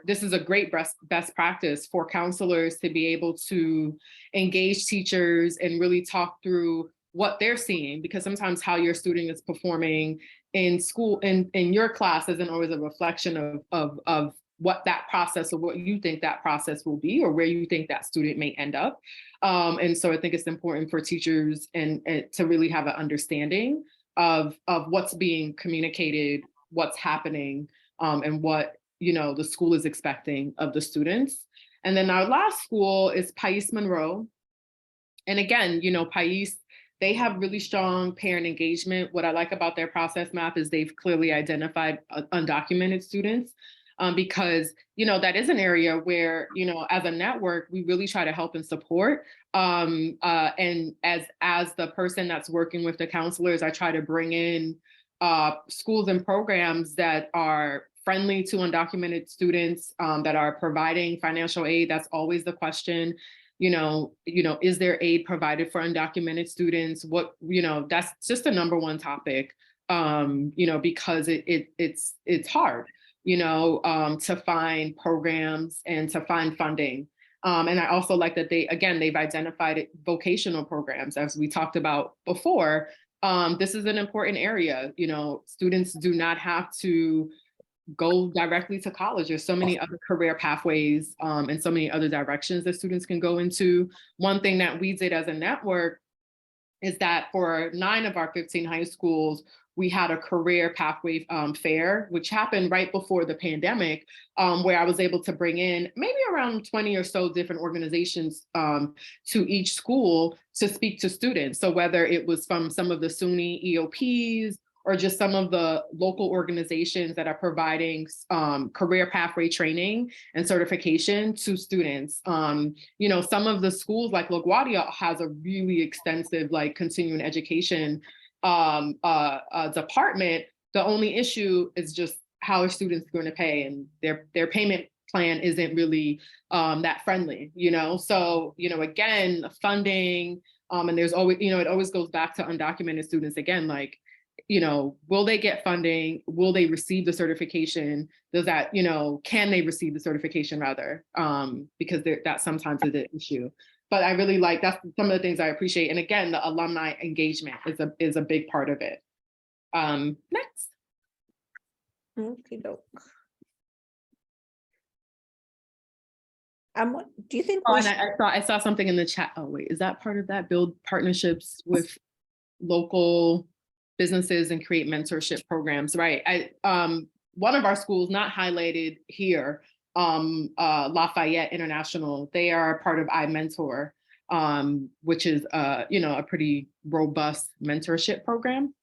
this is a great best practice for counselors to be able to engage teachers and really talk through what they're seeing, because sometimes how your student is performing in school, in your class, isn't always a reflection of what that process, or what you think that process will be, or where you think that student may end up. And so I think it's important for teachers and to really have an understanding of what's being communicated, what's happening, and what the school is expecting of the students. And then our last school is Pais Monroe. And again, Pais, they have really strong parent engagement. What I like about their process map is they've clearly identified undocumented students. Because, that is an area where, as a network, we really try to help and support. And as the person that's working with the counselors, I try to bring in schools and programs that are friendly to undocumented students, that are providing financial aid. That's always the question. Is there aid provided for undocumented students? What, that's just the #1 topic, because it's hard, to find programs and to find funding. And I also like that they've identified vocational programs, as we talked about before. This is an important area. Students do not have to go directly to college. There's so many other career pathways and so many other directions that students can go into. One thing that we did as a network is that for 9 of our 15 high schools, we had a career pathway fair, which happened right before the pandemic, where I was able to bring in maybe around 20 or so different organizations to each school to speak to students. So whether it was from some of the SUNY EOPs or just some of the local organizations that are providing career pathway training and certification to students. Some of the schools like LaGuardia has a really extensive continuing education department. The only issue is just how are students going to pay, and their payment plan isn't really that friendly, So, again, funding, and there's always, it always goes back to undocumented students again, will they get funding? Will they receive the certification? Does that, can they receive the certification rather? Because that sometimes is an issue. But I really that's some of the things I appreciate. And again, the alumni engagement is a big part of it. Next. Okay, doke. Do you think? And I saw something in the chat. Oh wait, is that part of that? Build partnerships with local businesses and create mentorship programs, right? One of our schools, not highlighted here, Lafayette International, they are part of iMentor, which is a pretty robust mentorship program.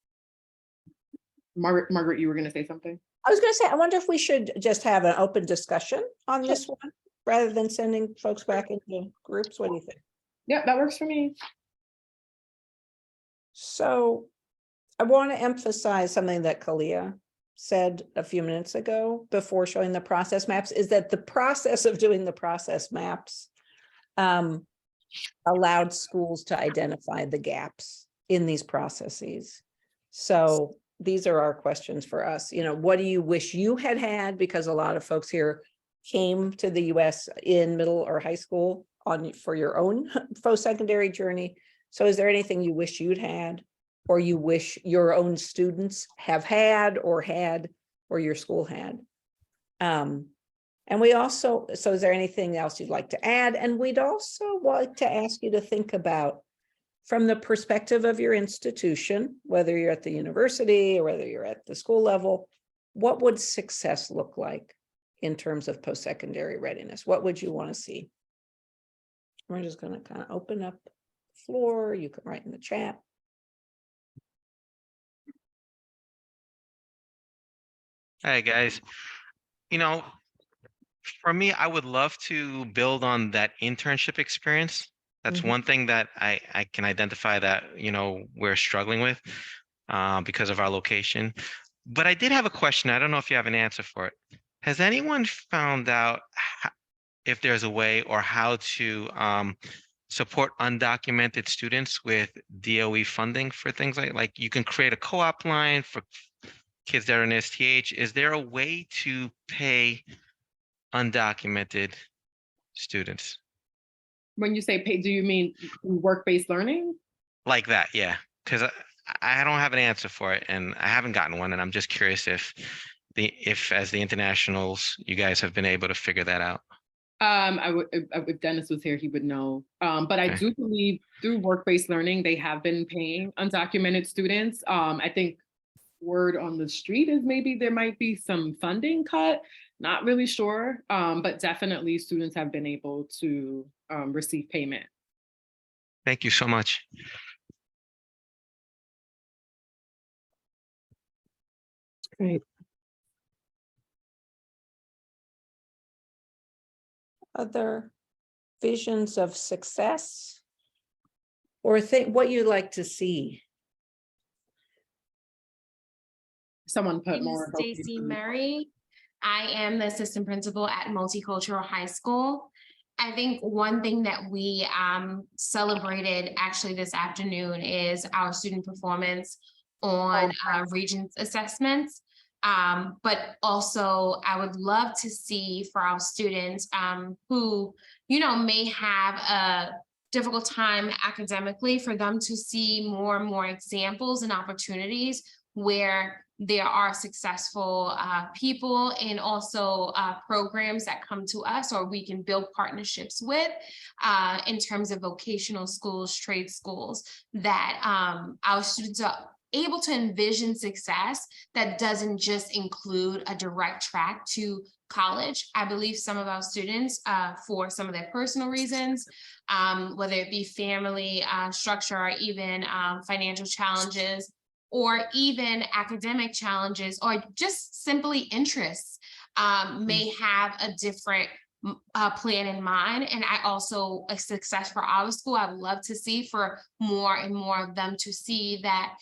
Margaret, you were going to say something? I was going to say, I wonder if we should just have an open discussion on this one rather than sending folks back into groups. What do you think? Yeah, that works for me. So I want to emphasize something that Khalia said a few minutes ago before showing the process maps, is that the process of doing the process maps allowed schools to identify the gaps in these processes. So these are our questions for us. What do you wish you had? Because a lot of folks here came to the US in middle or high school for your own post-secondary journey. So is there anything you wish you'd had, or you wish your own students have had, or your school had? And we also, so is there anything else you'd like to add? And we'd also like to ask you to think about, from the perspective of your institution, whether you're at the university or whether you're at the school level, what would success look like in terms of post-secondary readiness? What would you want to see? We're just going to kind of open up the floor. You can write in the chat. Hi, guys. For me, I would love to build on that internship experience. That's one thing that I can identify that, we're struggling with because of our location. But I did have a question. I don't know if you have an answer for it. Has anyone found out if there's a way or how to support undocumented students with DOE funding for things like you can create a co-op line for kids that are in STH. Is there a way to pay undocumented students? When you say pay, do you mean work-based learning? Like that, yeah. Because I don't have an answer for it, and I haven't gotten one, and I'm just curious if as the internationals, you guys have been able to figure that out. If Dennis was here, he would know. But I do believe through work-based learning, they have been paying undocumented students. I think word on the street is maybe there might be some funding cut. Not really sure, but definitely students have been able to receive payment. Thank you so much. Great. Other visions of success, or what you'd like to see? Someone put more. Stacy Murray. I am the assistant principal at Multicultural High School. I think one thing that we celebrated actually this afternoon is our student performance on Regents assessments. But also I would love to see for our students who, may have a difficult time academically, for them to see more and more examples and opportunities where there are successful people, and also programs that come to us or we can build partnerships with in terms of vocational schools, trade schools, that our students are able to envision success that doesn't just include a direct track to college. I believe some of our students, for some of their personal reasons, whether it be family structure or even financial challenges, or even academic challenges, or just simply interests, may have a different plan in mind. And I also, a success for our school, I would love to see for more and more of them to see that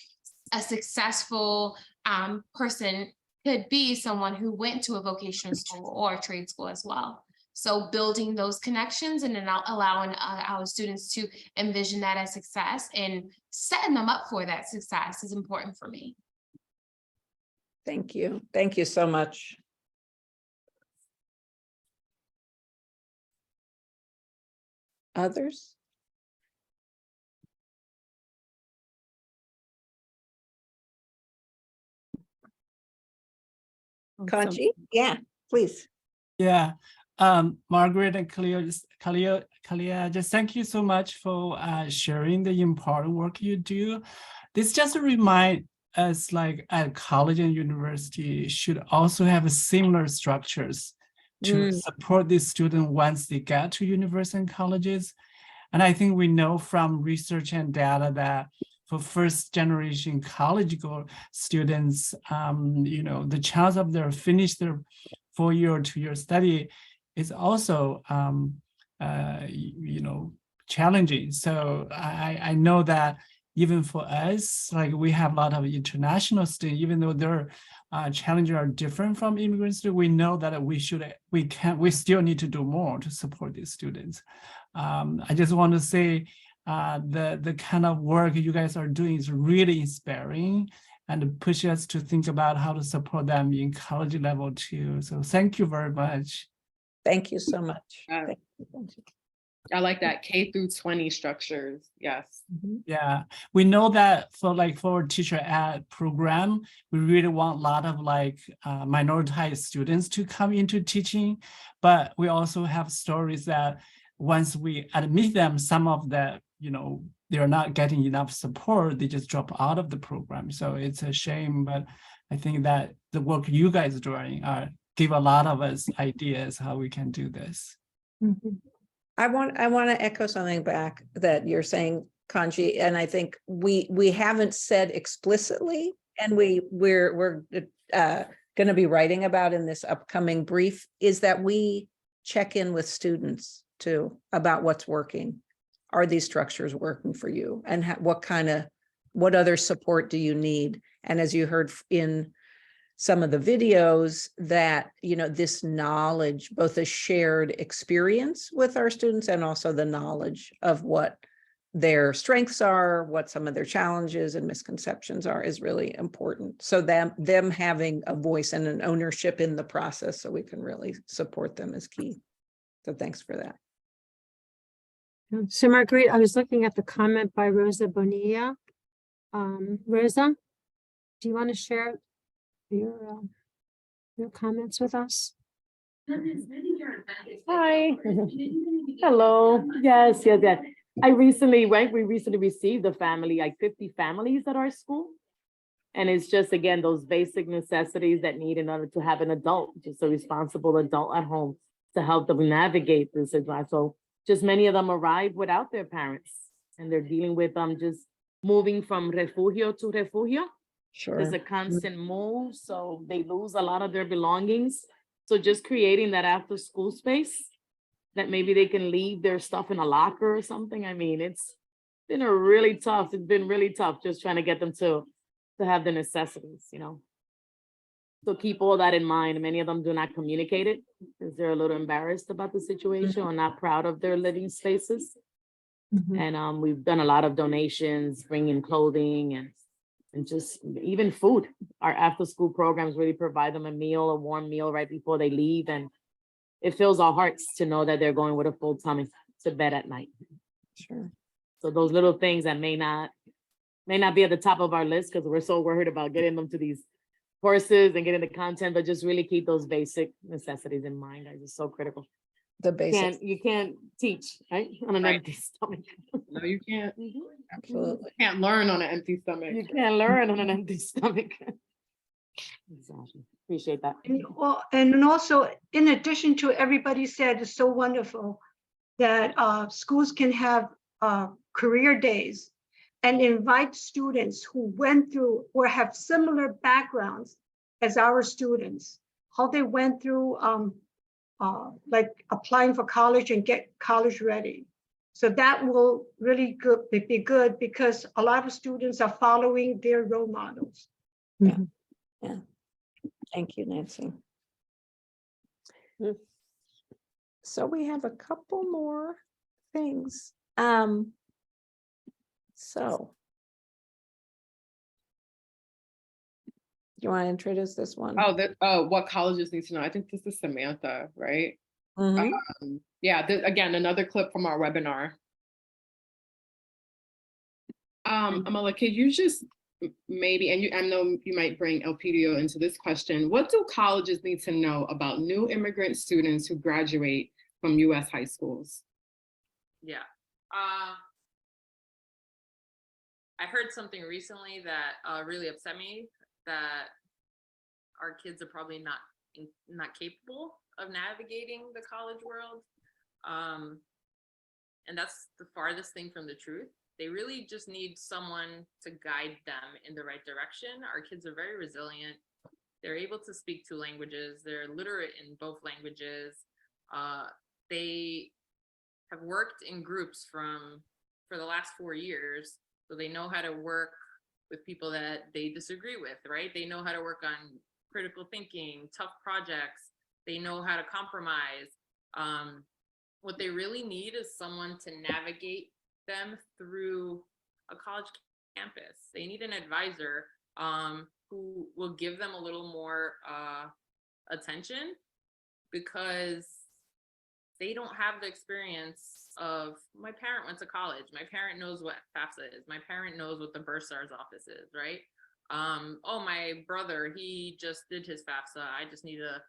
a successful person could be someone who went to a vocational school or a trade school as well. So building those connections and then allowing our students to envision that as success and setting them up for that success is important for me. Thank you. Thank you so much. Others? Conchi? Yeah, please. Yeah. Margaret and Khalia, just thank you so much for sharing the important work you do. This just remind us, like, at college and university should also have similar structures to support these students once they get to university and colleges. And I think we know from research and data that for first generation college students, the chance of their finish their 4-year or 2-year study is also, challenging. So I know that even for us, like, we have a lot of international students, even though their challenges are different from immigrant students, we know that we still need to do more to support these students. I just want to say, the kind of work you guys are doing is really inspiring and push us to think about how to support them in college level too. So thank you very much. Thank you so much. I like that K through 20 structures. Yes. Yeah, we know that for teacher ed program, we really want a lot of minoritized students to come into teaching, but we also have stories that once we admit them, some of the, they're not getting enough support, they just drop out of the program. So it's a shame, but I think that the work you guys are doing give a lot of us ideas how we can do this. I want to echo something back that you're saying, Kanji, and I think we haven't said explicitly, and we're going to be writing about in this upcoming brief, is that we check in with students too about what's working. Are these structures working for you? And what other support do you need? And as you heard in some of the videos, that, this knowledge, both a shared experience with our students and also the knowledge of what their strengths are, what some of their challenges and misconceptions are, is really important. So them having a voice and an ownership in the process so we can really support them is key. So thanks for that. So Marguerite, I was looking at the comment by Rosa Bonilla. Rosa, do you want to share your comments with us? Hi. Hello. Yes. We recently received a family, like 50 families at our school. And it's just, again, those basic necessities that need in order to have an adult, just a responsible adult at home to help them navigate this advice. So just many of them arrive without their parents, and they're dealing with just moving from refugio to refugio. Sure. There's a constant move, so they lose a lot of their belongings. So just creating that after school space that maybe they can leave their stuff in a locker or something. I mean, it's been really tough just trying to get them to have the necessities, So keep all that in mind. Many of them do not communicate it because they're a little embarrassed about the situation or not proud of their living spaces. And we've done a lot of donations, bringing clothing and just even food. Our after school programs really provide them a warm meal right before they leave. And it fills our hearts to know that they're going with a full tummy to bed at night. Sure. So those little things that may not be at the top of our list because we're so worried about getting them to these courses and getting the content, but just really keep those basic necessities in mind. Guys, it's so critical. The basics. You can't teach, right? On an empty stomach. No, you can't. Absolutely. You can't learn on an empty stomach. You can't learn on an empty stomach. Exactly. Appreciate that. And also, in addition to everybody said, it's so wonderful that schools can have career days and invite students who went through or have similar backgrounds as our students, how they went through like applying for college and get college ready. So that will really be good because a lot of students are following their role models. Yeah. Yeah. Thank you, Nancy. So we have a couple more things. So you want to introduce this one? What colleges need to know? I think this is Samantha, right? Yeah, again, another clip from our webinar. Amala, could you just maybe, and I know you might bring Elpidio into this question, what do colleges need to know about new immigrant students who graduate from U.S. high schools? Yeah. I heard something recently that really upset me, that our kids are probably not capable of navigating the college world. And that's the farthest thing from the truth. They really just need someone to guide them in the right direction. Our kids are very resilient. They're able to speak 2 languages. They're literate in both languages. They have worked in groups for the last 4 years. So they know how to work with people that they disagree with, right? They know how to work on critical thinking, tough projects. They know how to compromise. What they really need is someone to navigate them through a college campus. They need an advisor who will give them a little more attention, because they don't have the experience of, my parent went to college. My parent knows what FAFSA is. My parent knows what the bursar's office is, right? Oh, my brother, he just did his FAFSA. I just need to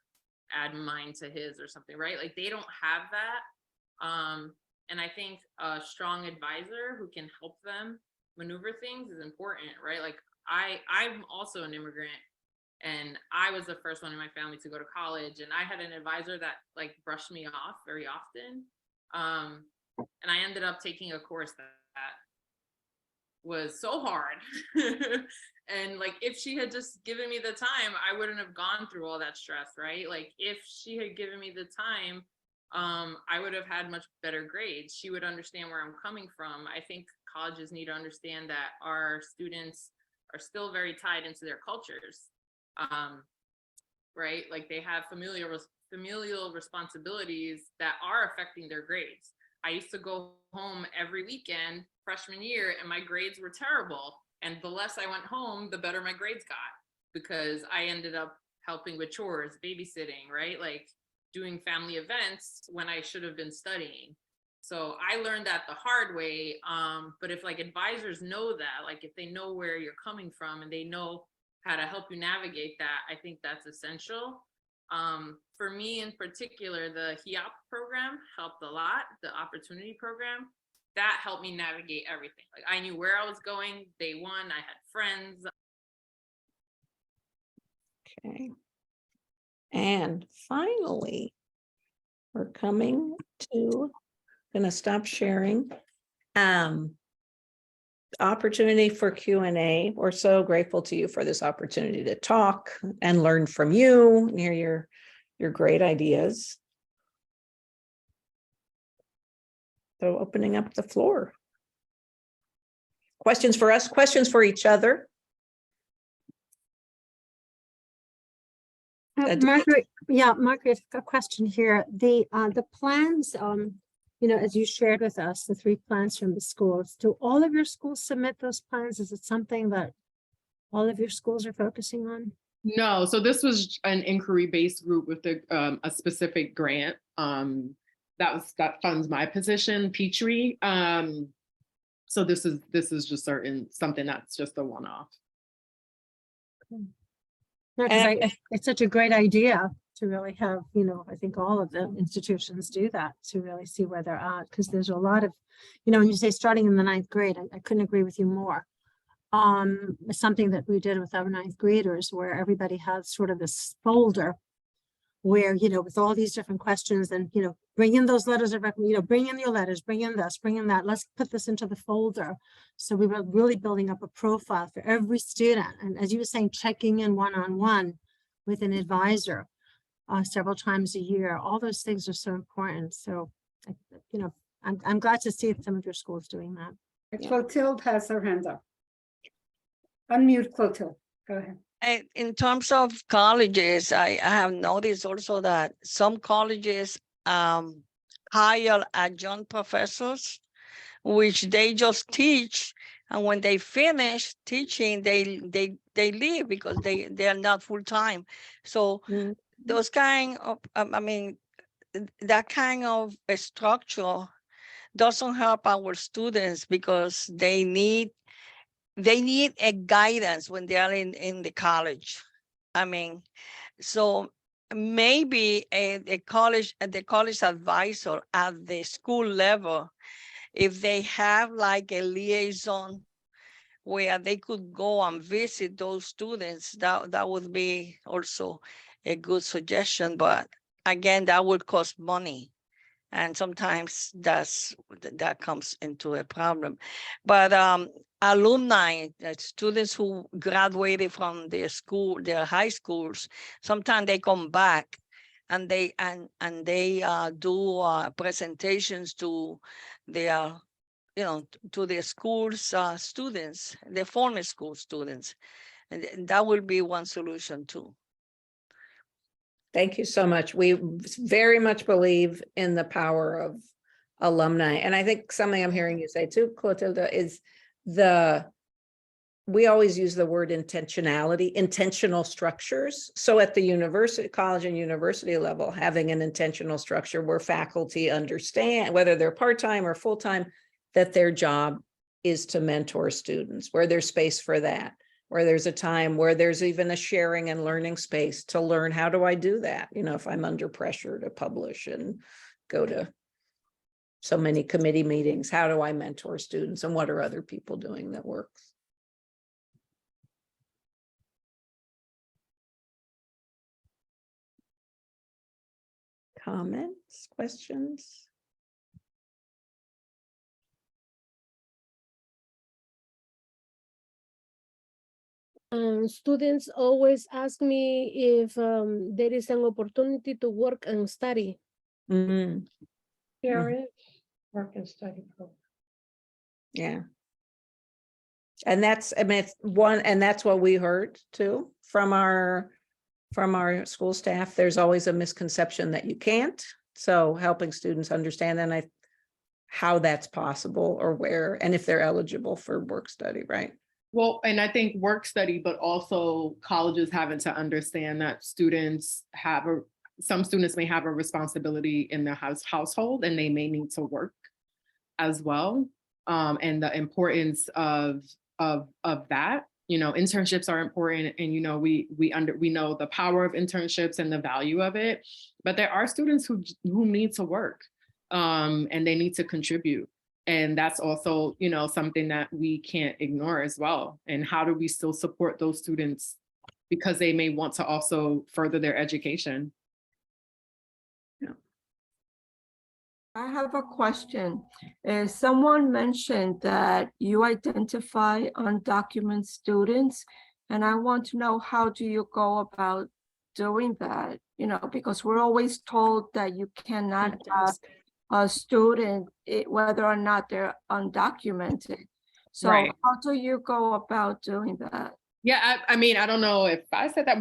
add mine to his or something, right? Like, they don't have that. And I think a strong advisor who can help them maneuver things is important, right? Like, I'm also an immigrant, and I was the first one in my family to go to college, and I had an advisor that like brushed me off very often. And I ended up taking a course that was so hard. And like, if she had just given me the time, I wouldn't have gone through all that stress, right? Like, if she had given me the time, I would have had much better grades. She would understand where I'm coming from. I think colleges need to understand that our students are still very tied into their cultures, right? Like, they have familial responsibilities that are affecting their grades. I used to go home every weekend freshman year, and my grades were terrible. And the less I went home, the better my grades got, because I ended up helping with chores, babysitting, right? Like, doing family events when I should have been studying. So I learned that the hard way. But if like advisors know that, like if they know where you're coming from and they know how to help you navigate that, I think that's essential. For me in particular, the HEOP program helped a lot, the opportunity program. That helped me navigate everything. Like, I knew where I was going day one. I had friends. Okay. And finally, we're coming to, gonna stop sharing. Opportunity for Q&A. We're so grateful to you for this opportunity to talk and learn from you and hear your great ideas. So opening up the floor. Questions for us, questions for each other. Margaret, Margaret, a question here. The plans, you know, as you shared with us, the 3 plans from the schools, do all of your schools submit those plans? Is it something that all of your schools are focusing on? No, so this was an inquiry-based group with a specific grant that funds my position, Petrie. So this is just something that's just a one-off. No, because it's such a great idea to really have, you know, I think all of the institutions do that to really see where they're at, because there's a lot of, you know, when you say starting in the 9th grade, I couldn't agree with you more. Something that we did with our 9th graders, where everybody had sort of this folder where, you know, with all these different questions, and, you know, bring in those letters of recommendation, you know, bring in your letters, bring in this, bring in that, let's put this into the folder. So we were really building up a profile for every student. And as you were saying, checking in one-on-one with an advisor several times a year, all those things are so important. So, you know, I'm glad to see some of your schools doing that. Clotilde has her hand up. Unmute Clotilde, go ahead. In terms of colleges, I have noticed also that some colleges hire adjunct professors, which they just teach, and when they finish teaching, they leave because they are not full time. So those kind of, I mean, that kind of a structure doesn't help our students, because they need a guidance when they are in the college. I mean, so maybe the college advisor at the school level, if they have like a liaison where they could go and visit those students, that would be also a good suggestion. But again, that would cost money. And sometimes that comes into a problem. But alumni, students who graduated from their school, their high schools, sometimes they come back and they do presentations to their, you know, to their schools students, their former school students, and that will be one solution too. Thank you so much. We very much believe in the power of alumni. And I think something I'm hearing you say too, Clotilde, is we always use the word intentionality, intentional structures. So at the university, college and university level, having an intentional structure where faculty understand, whether they're part-time or full-time, that their job is to mentor students, where there's space for that, where there's a time where there's even a sharing and learning space to learn, how do I do that? You know, if I'm under pressure to publish and go to so many committee meetings, how do I mentor students, and what are other people doing that works? Comments, questions? Students always ask me if there is an opportunity to work and study. Work and study program. Yeah. And that's, I mean, it's one, and that's what we heard too from our school staff. There's always a misconception that you can't. So helping students understand and how that's possible, or where, and if they're eligible for work study, right? Well, and I think work study, but also colleges having to understand that some students may have a responsibility in their household, and they may need to work as well. And the importance of that, you know, internships are important, and, you know, we know the power of internships and the value of it, but there are students who need to work, and they need to contribute. And that's also, you know, something that we can't ignore as well. And how do we still support those students, because they may want to also further their education? Yeah. I have a question. Someone mentioned that you identify undocumented students, and I want to know, how do you go about doing that? You know, because we're always told that you cannot ask a student whether or not they're undocumented. So How do you go about doing that? Yeah, I mean, I don't know if I said that.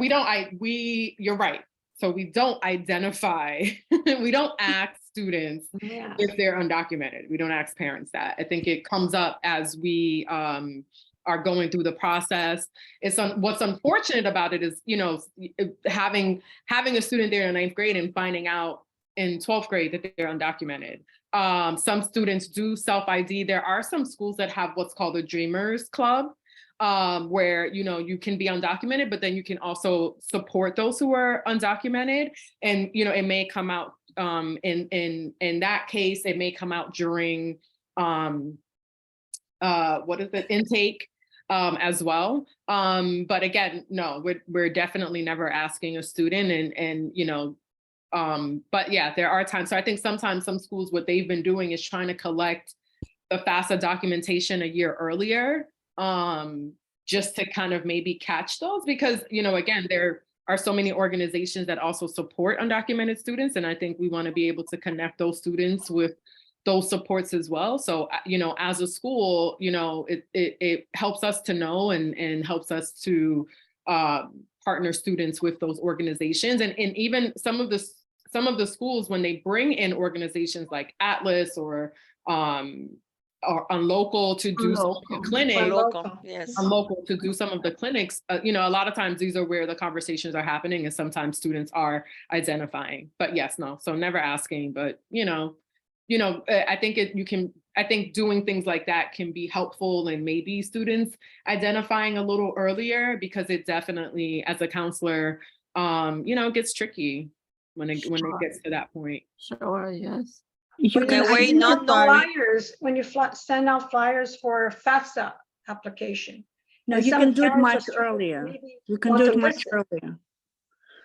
You're right. So we don't identify, we don't ask students if they're undocumented. We don't ask parents that. I think it comes up as we are going through the process. What's unfortunate about it is, you know, having a student there in 9th grade and finding out in 12th grade that they're undocumented. Some students do self-ID. There are some schools that have what's called a Dreamers Club, where, you know, you can be undocumented, but then you can also support those who are undocumented. And, you know, it may come out in that case, it may come out during intake as well. But again, no, we're definitely never asking a student and you know, but yeah, there are times. So I think sometimes some schools, what they've been doing is trying to collect the FAFSA documentation a year earlier, just to kind of maybe catch those, because, you know, again, there are so many organizations that also support undocumented students. And I think we want to be able to connect those students with those supports as well. So, you know, as a school, you know, it helps us to know and helps us to partner students with those organizations. And even some of the schools, when they bring in organizations like Atlas or on local to do some of the clinics, on local to do some of the clinics, you know, a lot of times these are where the conversations are happening, and sometimes students are identifying. But yes, no, so never asking, but you know, I think doing things like that can be helpful, and maybe students identifying a little earlier, because it definitely, as a counselor, you know, gets tricky when it gets to that point. Sure, yes. You can flyers when you send out flyers for FAFSA application. No, you can do it much earlier. You can do it much earlier.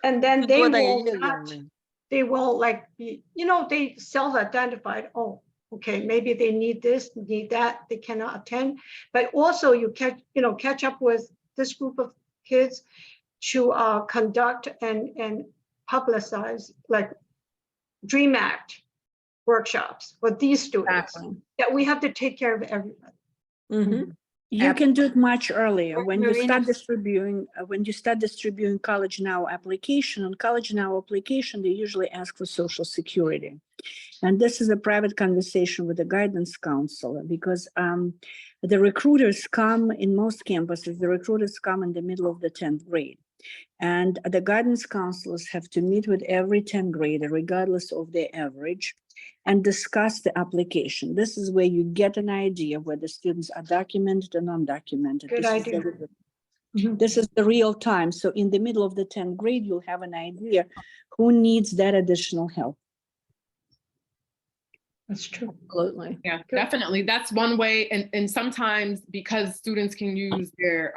And then they will like be, you know, they self-identified. Oh, okay, maybe they need this, need that, they cannot attend. But also you catch up with this group of kids to conduct and publicize like Dream Act workshops for these students. That we have to take care of everybody. Mm-hmm. You can do it much earlier when you start distributing. When you start distributing College Now application, on College Now application, they usually ask for Social Security, and this is a private conversation with the guidance counselor, because the recruiters come in most campuses. The recruiters come in the middle of the 10th grade. And the guidance counselors have to meet with every 10th grader, regardless of their average, and discuss the application. This is where you get an idea of whether students are documented or non-documented. Good idea. This is the real time. So in the middle of the 10th grade, you'll have an idea who needs that additional help. That's true. Absolutely. Yeah, definitely. That's one way. And sometimes because students can use their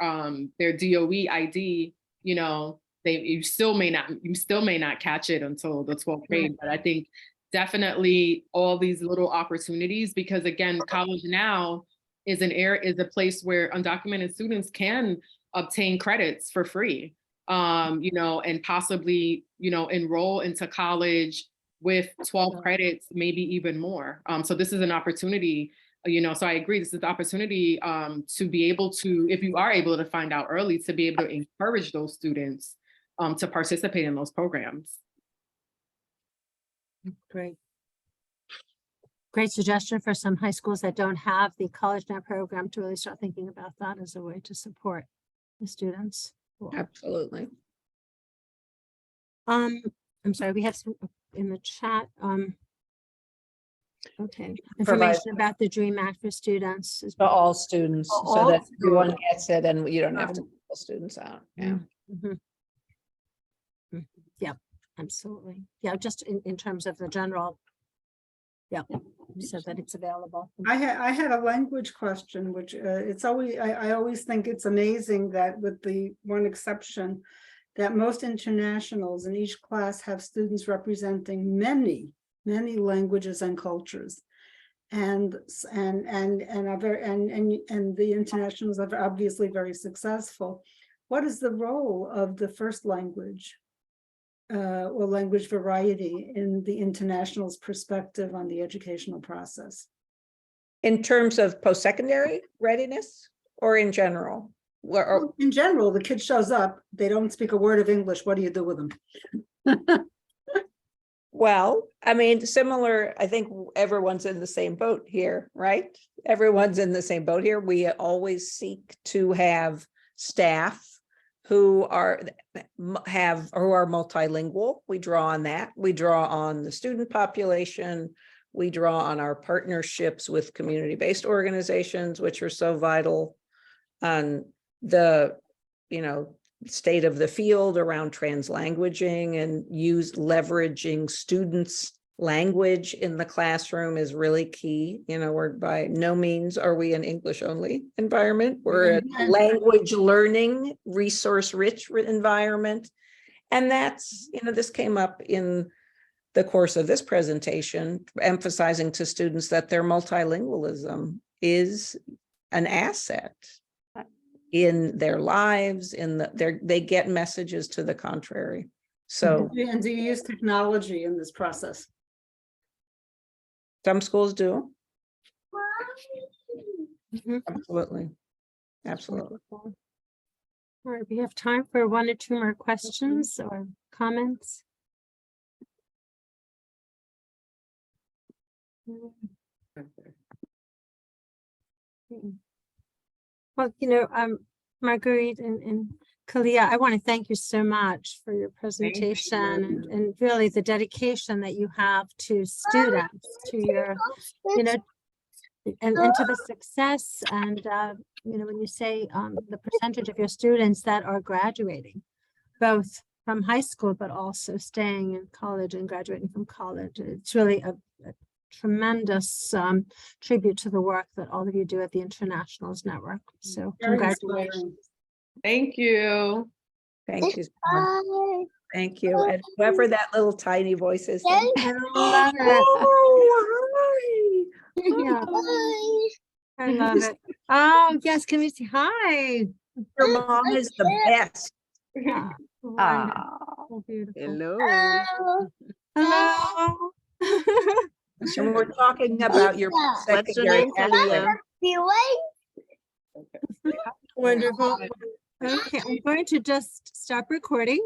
DOE ID, you know, you still may not catch it until the 12th grade. But I think definitely all these little opportunities, because again, College Now is a place where undocumented students can obtain credits for free, you know, and possibly, you know, enroll into college with 12 credits, maybe even more. So this is an opportunity, you know, so I agree, this is the opportunity to be able to, if you are able to find out early, to be able to encourage those students to participate in those programs. Great. Great suggestion for some high schools that don't have the College Now program to really start thinking about that as a way to support the students. Cool. Absolutely. I'm sorry, we have some in the chat. Okay, information about the Dream Act for students. For all students, so that everyone gets it and you don't have to pull students out. Yeah. Yeah, absolutely. Yeah, just in terms of the general. Yeah, so that it's available. I had a language question, which it's always, I always think it's amazing that, with the one exception, that most internationals in each class have students representing many languages and cultures, and the internationals are obviously very successful. What is the role of the first language or language variety in the international's perspective on the educational process? In terms of post-secondary readiness or in general? In general, the kid shows up, they don't speak a word of English. What do you do with them? Well, I mean, similar, I think everyone's in the same boat here, right? Everyone's in the same boat here. We always seek to have staff who are multilingual. We draw on that. We draw on the student population. We draw on our partnerships with community-based organizations, which are so vital, on the, state of the field around translanguaging and leveraging students' language in the classroom is really key. We're by no means are we an English only environment. We're a language learning, resource rich environment. And that's, this came up in the course of this presentation, emphasizing to students that their multilingualism is an asset in their lives, they get messages to the contrary. So, and do you use technology in this process? Some schools do. Absolutely. Absolutely. All right, we have time for 1 or 2 more questions or comments. Well, Marguerite and Khalia, I want to thank you so much for your presentation and really the dedication that you have to students, to your, and to the success. And, when you say the percentage of your students that are graduating, both from high school, but also staying in college and graduating from college, it's really a tremendous tribute to the work that all of you do at the Internationals Network. So congratulations. Thank you. Thank you. Thank you. And whoever that little tiny voice is. I love it. Yeah. I love it. Oh, yes. Can we say hi? Your mom is the best. Yeah. Wonderful. Beautiful. Hello. Hello. And we're talking about your secondary. Wonderful. Okay, I'm going to just stop recording.